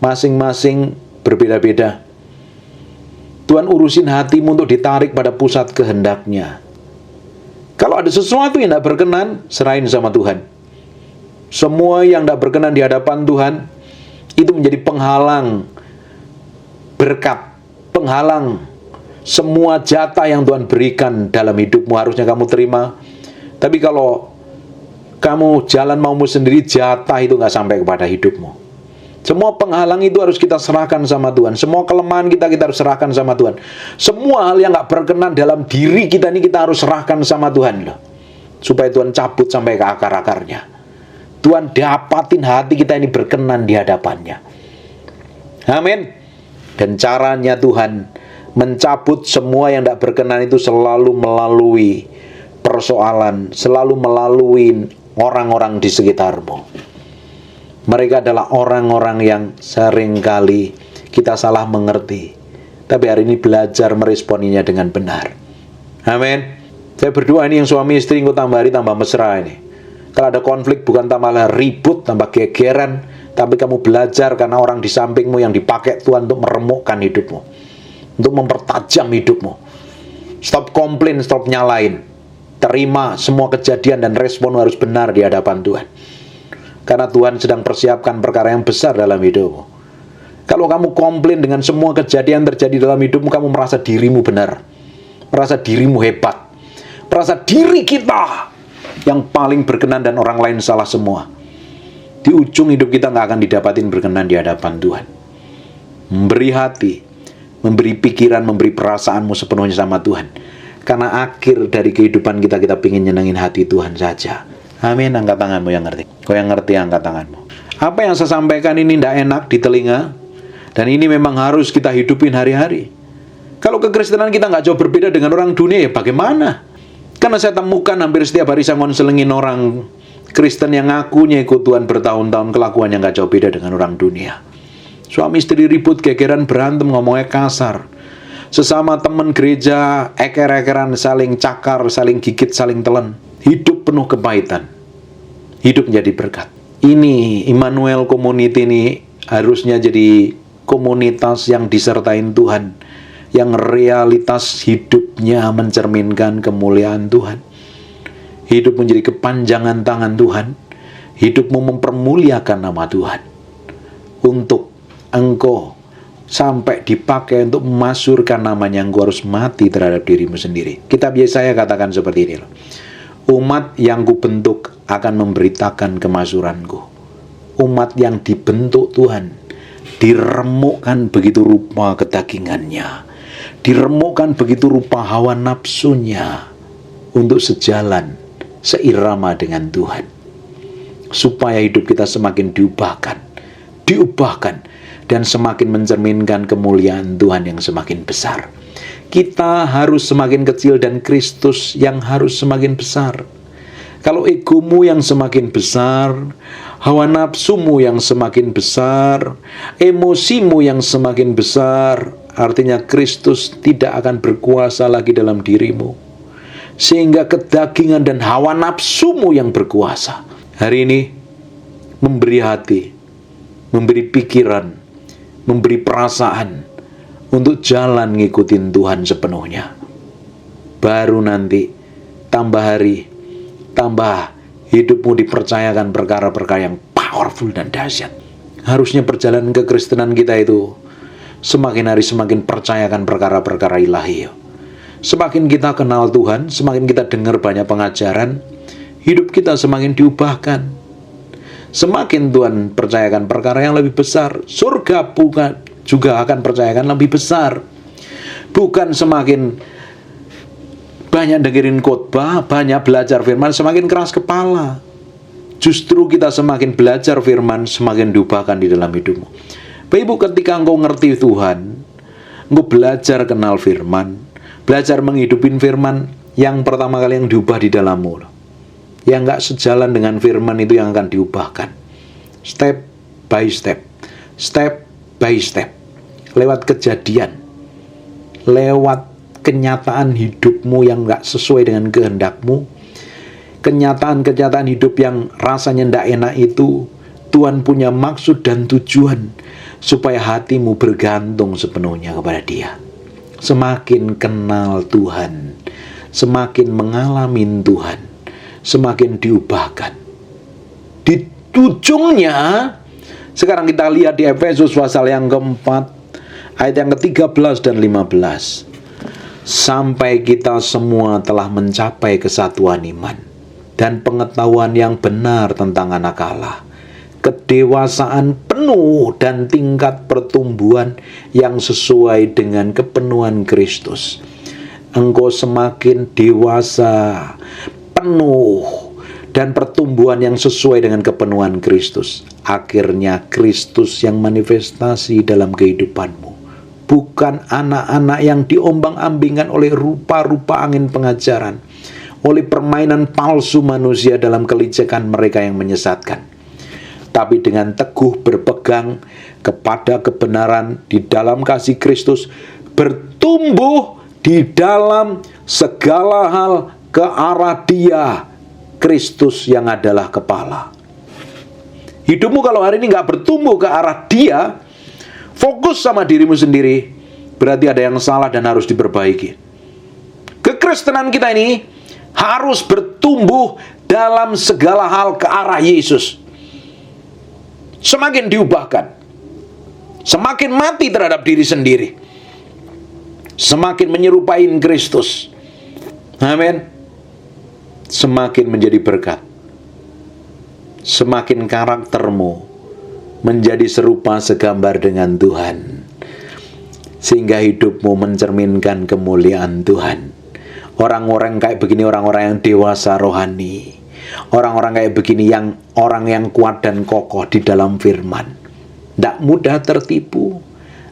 Masing-masing berbeda-beda. Tuhan urusin hatimu untuk ditarik pada pusat kehendaknya. Kalau ada sesuatu yang tidak berkenan, serahin sama Tuhan. Semua yang tidak berkenan di hadapan Tuhan, itu menjadi penghalang berkat, penghalang semua jatah yang Tuhan berikan dalam hidupmu harusnya kamu terima. Tapi kalau kamu jalan maumu sendiri, jatah itu nggak sampai kepada hidupmu. Semua penghalang itu harus kita serahkan sama Tuhan. Semua kelemahan kita harus serahkan sama Tuhan. Semua hal yang gak berkenan dalam diri kita ini kita harus serahkan sama Tuhan loh. Supaya Tuhan cabut sampai ke akar-akarnya. Tuhan dapatin hati kita ini berkenan di hadapannya. Amin. Dan caranya Tuhan mencabut semua yang gak berkenan itu selalu melalui persoalan. Selalu melalui orang-orang di sekitarmu. Mereka adalah orang-orang yang seringkali kita salah mengerti. tapi hari ini belajar meresponinya dengan benar. Amin. Saya berdoa ini yang suami istri engkau tambah hari tambah mesra ini. Kalau ada konflik bukan tambahlah ribut, tambah gegeran, tapi kamu belajar karena orang di sampingmu yang dipakai Tuhan untuk meremukkan hidupmu, untuk mempertajam hidupmu. Stop komplain, stop nyalain. Terima semua kejadian dan respon harus benar di hadapan Tuhan. Karena Tuhan sedang persiapkan perkara yang besar dalam hidupmu. Kalau kamu komplain dengan semua kejadian terjadi dalam hidupmu, kamu merasa dirimu benar, merasa dirimu hebat, merasa diri kita yang paling berkenan dan orang lain salah semua. Di ujung hidup kita nggak akan didapatin berkenan di hadapan Tuhan. Memberi hati, memberi pikiran, memberi perasaanmu sepenuhnya sama Tuhan. Karena akhir dari kehidupan kita, kita ingin nyenengin hati Tuhan saja. Amin. Angkat tanganmu yang ngerti. Kau yang ngerti, angkat tanganmu. Apa yang saya sampaikan ini tidak enak di telinga, dan ini memang harus kita hidupin hari-hari. Kalau kekristenan kita nggak jauh berbeda dengan orang dunia, ya bagaimana? Karena saya temukan hampir setiap hari saya ngonselingin orang Kristen yang ngakunya ikut Tuhan bertahun-tahun, kelakuannya nggak jauh beda dengan orang dunia. Suami istri ribut, gegeran, berantem, ngomongnya kasar. Sesama teman gereja, eker-ekeran, saling cakar, saling gigit, saling telan. Hidup penuh kepahitan. Hidup menjadi berkat. Ini Immanuel Community ini harusnya jadi komunitas yang disertain Tuhan, yang realitas hidupnya mencerminkan kemuliaan Tuhan. Hidup menjadi kepanjangan tangan Tuhan. Hidupmu mempermuliakan nama Tuhan. Untuk engkau sampai dipakai untuk memasyurkan namanya, engkau harus mati terhadap dirimu sendiri. Kitab Yesaya katakan seperti ini loh. Umat yang kubentuk akan memberitakan kemasyuranku. Umat yang dibentuk Tuhan, diremukkan begitu rupa kedagingannya, diremukkan begitu rupa hawa nafsunya, untuk sejalan, seirama dengan Tuhan. Supaya hidup kita semakin diubahkan, dan semakin mencerminkan kemuliaan Tuhan yang semakin besar. Kita harus semakin kecil dan Kristus yang harus semakin besar. Kalau egomu yang semakin besar, hawa nafsumu yang semakin besar, emosimu yang semakin besar, artinya Kristus tidak akan berkuasa lagi dalam dirimu. Sehingga kedagingan dan hawa nafsumu yang berkuasa. Hari ini, memberi hati, memberi pikiran, memberi perasaan, untuk jalan ngikutin Tuhan sepenuhnya. Baru nanti, tambah hari, tambah hidupmu dipercayakan perkara-perkara yang powerful dan dahsyat. Harusnya perjalanan kekristenan kita itu semakin hari semakin percayakan perkara-perkara ilahi. Semakin kita kenal Tuhan, semakin kita dengar banyak pengajaran, hidup kita semakin diubahkan. Semakin Tuhan percayakan perkara yang lebih besar, surga bukan juga akan percayakan lebih besar. Bukan semakin banyak dengerin khotbah, banyak belajar firman, semakin keras kepala. Justru kita semakin belajar firman, semakin diubahkan di dalam hidupmu. Bapak Ibu, ketika engkau ngerti Tuhan, engkau belajar kenal firman, belajar menghidupin firman, yang pertama kali yang diubah di dalammu. Yang gak sejalan dengan firman itu yang akan diubahkan. Step by step. Step by step, lewat kejadian, lewat kenyataan hidupmu yang gak sesuai dengan kehendakmu, kenyataan-kenyataan hidup yang rasanya tidak enak itu, Tuhan punya maksud dan tujuan supaya hatimu bergantung sepenuhnya kepada Dia. Semakin kenal Tuhan, semakin mengalami Tuhan, semakin diubahkan. Di ujungnya, sekarang kita lihat di Efesus pasal yang keempat, ayat yang ke-13 dan 15. Sampai kita semua telah mencapai kesatuan iman dan pengetahuan yang benar tentang anak Allah, kedewasaan penuh dan tingkat pertumbuhan yang sesuai dengan kepenuhan Kristus. Engkau semakin dewasa, penuh, dan pertumbuhan yang sesuai dengan kepenuhan Kristus. Akhirnya Kristus yang manifestasi dalam kehidupanmu. Bukan anak-anak yang diombang-ambingkan oleh rupa-rupa angin pengajaran, oleh permainan palsu manusia dalam kelicikan mereka yang menyesatkan. Tapi dengan teguh berpegang kepada kebenaran di dalam kasih Kristus, bertumbuh di dalam segala hal ke arah Dia, Kristus yang adalah kepala. Hidupmu kalau hari ini nggak bertumbuh ke arah Dia, fokus sama dirimu sendiri, berarti ada yang salah dan harus diperbaiki. Kekristenan kita ini harus bertumbuh dalam segala hal ke arah Yesus. Semakin diubahkan, semakin mati terhadap diri sendiri, semakin menyerupai Kristus. Amin. Semakin menjadi berkat. Semakin karaktermu menjadi serupa segambar dengan Tuhan, sehingga hidupmu mencerminkan kemuliaan Tuhan. Orang-orang kayak begini, orang-orang yang dewasa rohani, orang-orang kayak begini, yang orang yang kuat dan kokoh di dalam firman, tidak mudah tertipu,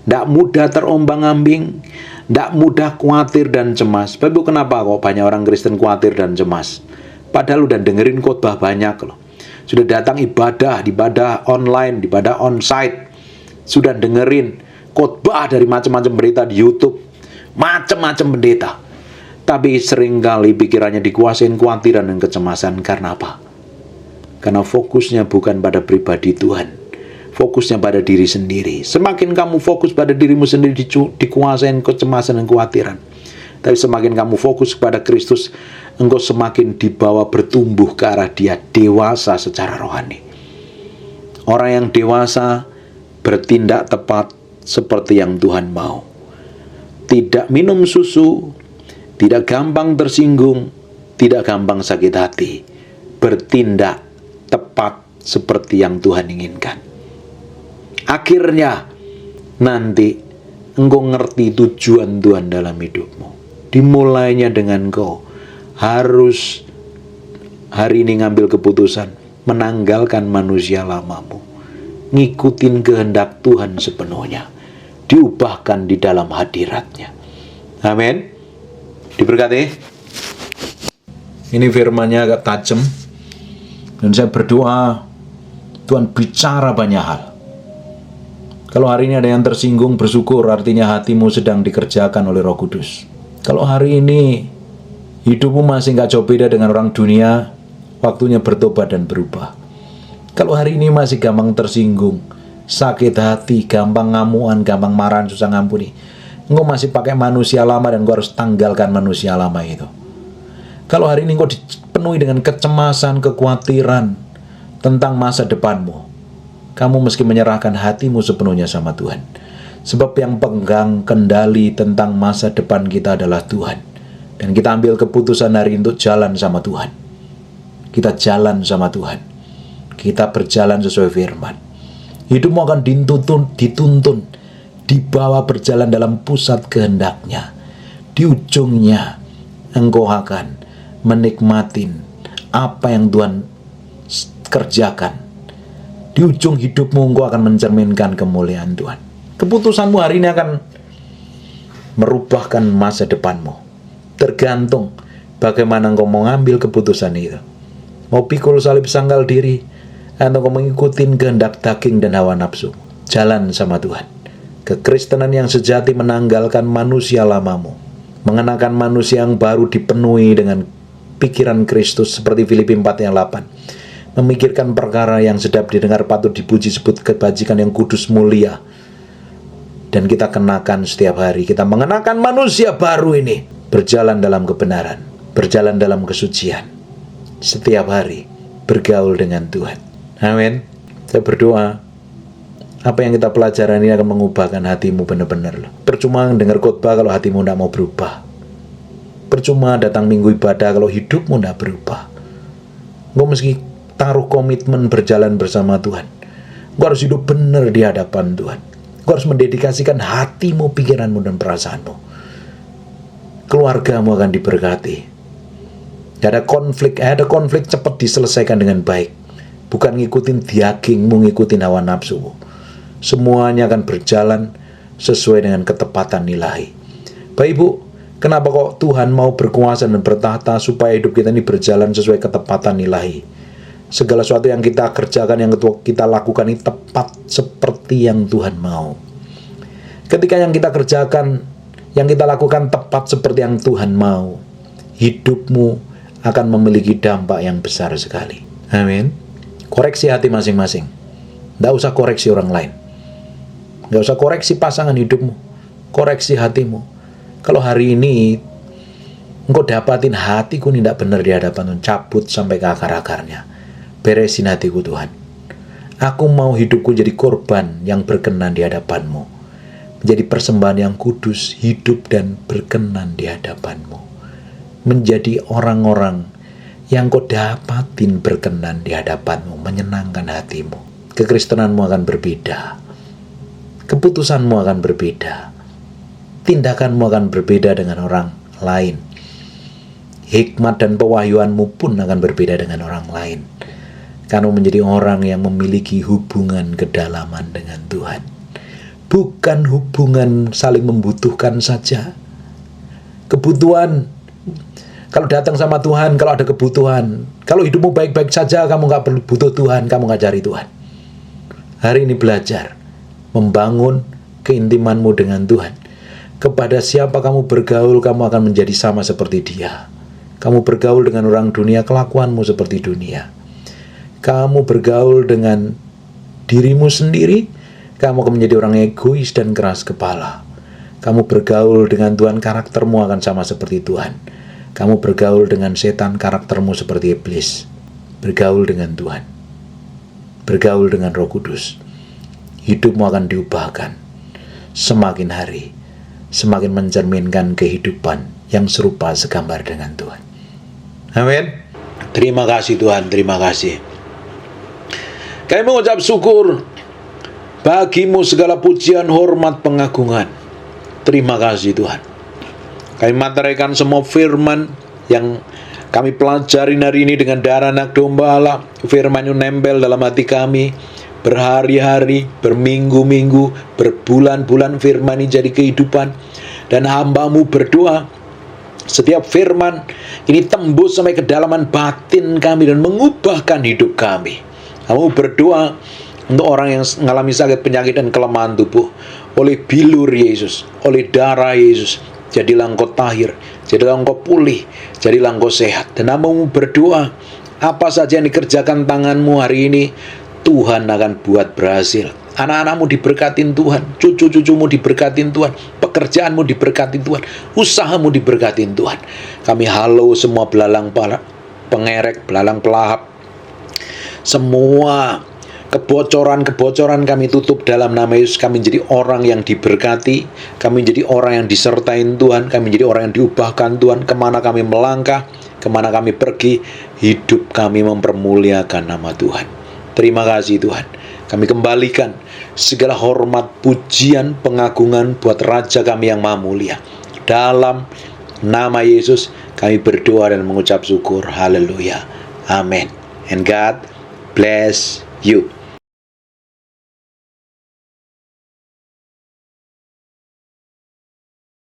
tidak mudah terombang-ambing, tidak mudah khawatir dan cemas. Bapak Ibu, kenapa kok banyak orang Kristen khawatir dan cemas? Padahal udah dengerin khotbah banyak loh. Sudah datang ibadah online, ibadah onsite. Sudah dengerin khotbah dari macam-macam berita di YouTube, macam-macam pendeta. Tapi seringkali pikirannya dikuasain kekhawatiran dan kecemasan. Karena apa? Karena fokusnya bukan pada pribadi Tuhan, fokusnya pada diri sendiri. Semakin kamu fokus pada dirimu sendiri, dikuasain kecemasan dan kekhawatiran. Tapi semakin kamu fokus kepada Kristus, engkau semakin dibawa bertumbuh ke arah Dia, dewasa secara rohani. Orang yang dewasa bertindak tepat seperti yang Tuhan mau. Tidak minum susu, tidak gampang tersinggung, tidak gampang sakit hati. Bertindak tepat seperti yang Tuhan inginkan. Akhirnya nanti engkau ngerti tujuan Tuhan dalam hidupmu. Dimulainya dengan engkau harus hari ini ngambil keputusan menanggalkan manusia lamamu, ngikutin kehendak Tuhan sepenuhnya, diubahkan di dalam hadirat-Nya. Amin. Diberkati. Ini firman-Nya agak tajam, dan saya berdoa Tuhan bicara banyak hal. Kalau hari ini ada yang tersinggung, bersyukur, artinya hatimu sedang dikerjakan oleh Roh Kudus. Kalau hari ini hidupmu masih gak jauh beda dengan orang dunia, waktunya bertobat dan berubah. Kalau hari ini masih gampang tersinggung, sakit hati, gampang ngamuan, gampang marahan, susah ngampuni, engkau masih pakai manusia lama dan engkau harus tanggalkan manusia lama itu. Kalau hari ini engkau dipenuhi dengan kecemasan, kekhawatiran tentang masa depanmu, kamu mesti menyerahkan hatimu sepenuhnya sama Tuhan. Sebab yang pegang kendali tentang masa depan kita adalah Tuhan. Dan kita ambil keputusan hari untuk jalan sama Tuhan. Kita jalan sama Tuhan. Kita berjalan sesuai firman. Hidupmu akan dituntun, dibawa berjalan dalam pusat kehendak-Nya. Di ujungnya, engkau akan menikmatin apa yang Tuhan kerjakan. Di ujung hidupmu, engkau akan mencerminkan kemuliaan Tuhan. Keputusanmu hari ini akan merubahkan masa depanmu. Tergantung bagaimana engkau mau ngambil keputusan itu. Mau pikul salib sangkal diri, atau engkau mengikuti kehendak daging dan hawa nafsu. Jalan sama Tuhan. Kekristenan yang sejati menanggalkan manusia lamamu, mengenakan manusia yang baru dipenuhi dengan pikiran Kristus, seperti Filipi 4 ayat 8. Memikirkan perkara yang sedap didengar, patut dipuji, sebut kebajikan yang kudus mulia. Dan kita kenakan setiap hari, kita mengenakan manusia baru ini, berjalan dalam kebenaran, berjalan dalam kesucian, setiap hari bergaul dengan Tuhan. Amin. Saya berdoa apa yang kita pelajari ini akan mengubahkan hatimu benar-benar. Percuma dengar khotbah kalau hatimu tidak mau berubah. Percuma datang minggu ibadah kalau hidupmu tidak berubah. Engkau mesti taruh komitmen berjalan bersama Tuhan. Engkau harus hidup benar di hadapan Tuhan. Engkau harus mendedikasikan hatimu, pikiranmu, dan perasaanmu. Keluargamu akan diberkati. Ada konflik cepat diselesaikan dengan baik. Bukan ngikutin dagingmu, ngikutin hawa nafsumu. Semuanya akan berjalan sesuai dengan ketepatan ilahi. Bapak Ibu, kenapa kok Tuhan mau berkuasa dan bertahta supaya hidup kita ini berjalan sesuai ketepatan ilahi? Segala sesuatu yang kita kerjakan, yang kita lakukan ini tepat seperti yang Tuhan mau. Ketika yang kita kerjakan yang kita lakukan tepat seperti yang Tuhan mau, hidupmu akan memiliki dampak yang besar sekali. Amin. Koreksi hati masing-masing. Tidak usah koreksi orang lain. Tidak usah koreksi pasangan hidupmu. Koreksi hatimu. Kalau hari ini engkau dapatin hatiku ini tidak benar di hadapan Tuhan, cabut sampai ke akar-akarnya. Beresin hatiku Tuhan. Aku mau hidupku jadi korban yang berkenan di hadapanmu. Menjadi persembahan yang kudus, hidup dan berkenan di hadapanmu. Menjadi orang-orang yang kau dapatin berkenan di hadapanmu, menyenangkan hatimu. Kekristenanmu akan berbeda. Keputusanmu akan berbeda. Tindakanmu akan berbeda dengan orang lain. Hikmat dan pewahyuanmu pun akan berbeda dengan orang lain. Kamu menjadi orang yang memiliki hubungan kedalaman dengan Tuhan. Bukan hubungan saling membutuhkan saja. Kebutuhan, kalau datang sama Tuhan, kalau ada kebutuhan, kalau hidupmu baik-baik saja, kamu gak perlu butuh Tuhan, kamu gak cari Tuhan. Hari ini belajar membangun keintimanmu dengan Tuhan. Kepada siapa kamu bergaul, kamu akan menjadi sama seperti Dia. Kamu bergaul dengan orang dunia, kelakuanmu seperti dunia. Kamu bergaul dengan dirimu sendiri, kamu akan menjadi orang egois dan keras kepala. Kamu bergaul dengan Tuhan, karaktermu akan sama seperti Tuhan. Kamu bergaul dengan setan, karaktermu seperti iblis. Bergaul dengan Tuhan. Bergaul dengan Roh Kudus. Hidupmu akan diubahkan. Semakin hari, semakin mencerminkan kehidupan yang serupa segambar dengan Tuhan. Amin. Terima kasih Tuhan, terima kasih. Kami mengucap syukur bagimu segala pujian, hormat, pengagungan. Terima kasih Tuhan. Kami materaikan semua firman yang kami pelajari hari ini dengan darah anak domba Allah. Firman yang nempel dalam hati kami berhari-hari, berminggu-minggu, berbulan-bulan. Firman ini jadi kehidupan. Dan hamba-Mu berdoa, setiap firman ini tembus sampai kedalaman batin kami dan mengubahkan hidup kami. Kamu berdoa untuk orang yang mengalami sakit, penyakit, dan kelemahan tubuh. Oleh bilur Yesus, oleh darah Yesus, jadilah engkau tahir, jadilah engkau pulih, jadilah engkau sehat. Dan kamu berdoa, apa saja yang dikerjakan tanganmu hari ini, Tuhan akan buat berhasil. Anak-anakmu diberkatin Tuhan, cucu-cucumu diberkatin Tuhan, pekerjaanmu diberkatin Tuhan, usahamu diberkatin Tuhan. Kami halau semua belalang pengerek, belalang pelahap, semua kebocoran-kebocoran kami tutup dalam nama Yesus. Kami menjadi orang yang diberkati, kami menjadi orang yang disertain Tuhan, kami menjadi orang yang diubahkan Tuhan. Kemana kami melangkah, kemana kami pergi, hidup kami mempermuliakan nama Tuhan. Terima kasih Tuhan. Kami kembalikan segala hormat, pujian, pengagungan buat Raja kami yang Maha Mulia. Dalam nama Yesus kami berdoa dan mengucap syukur. Haleluya. Amin. And God bless you.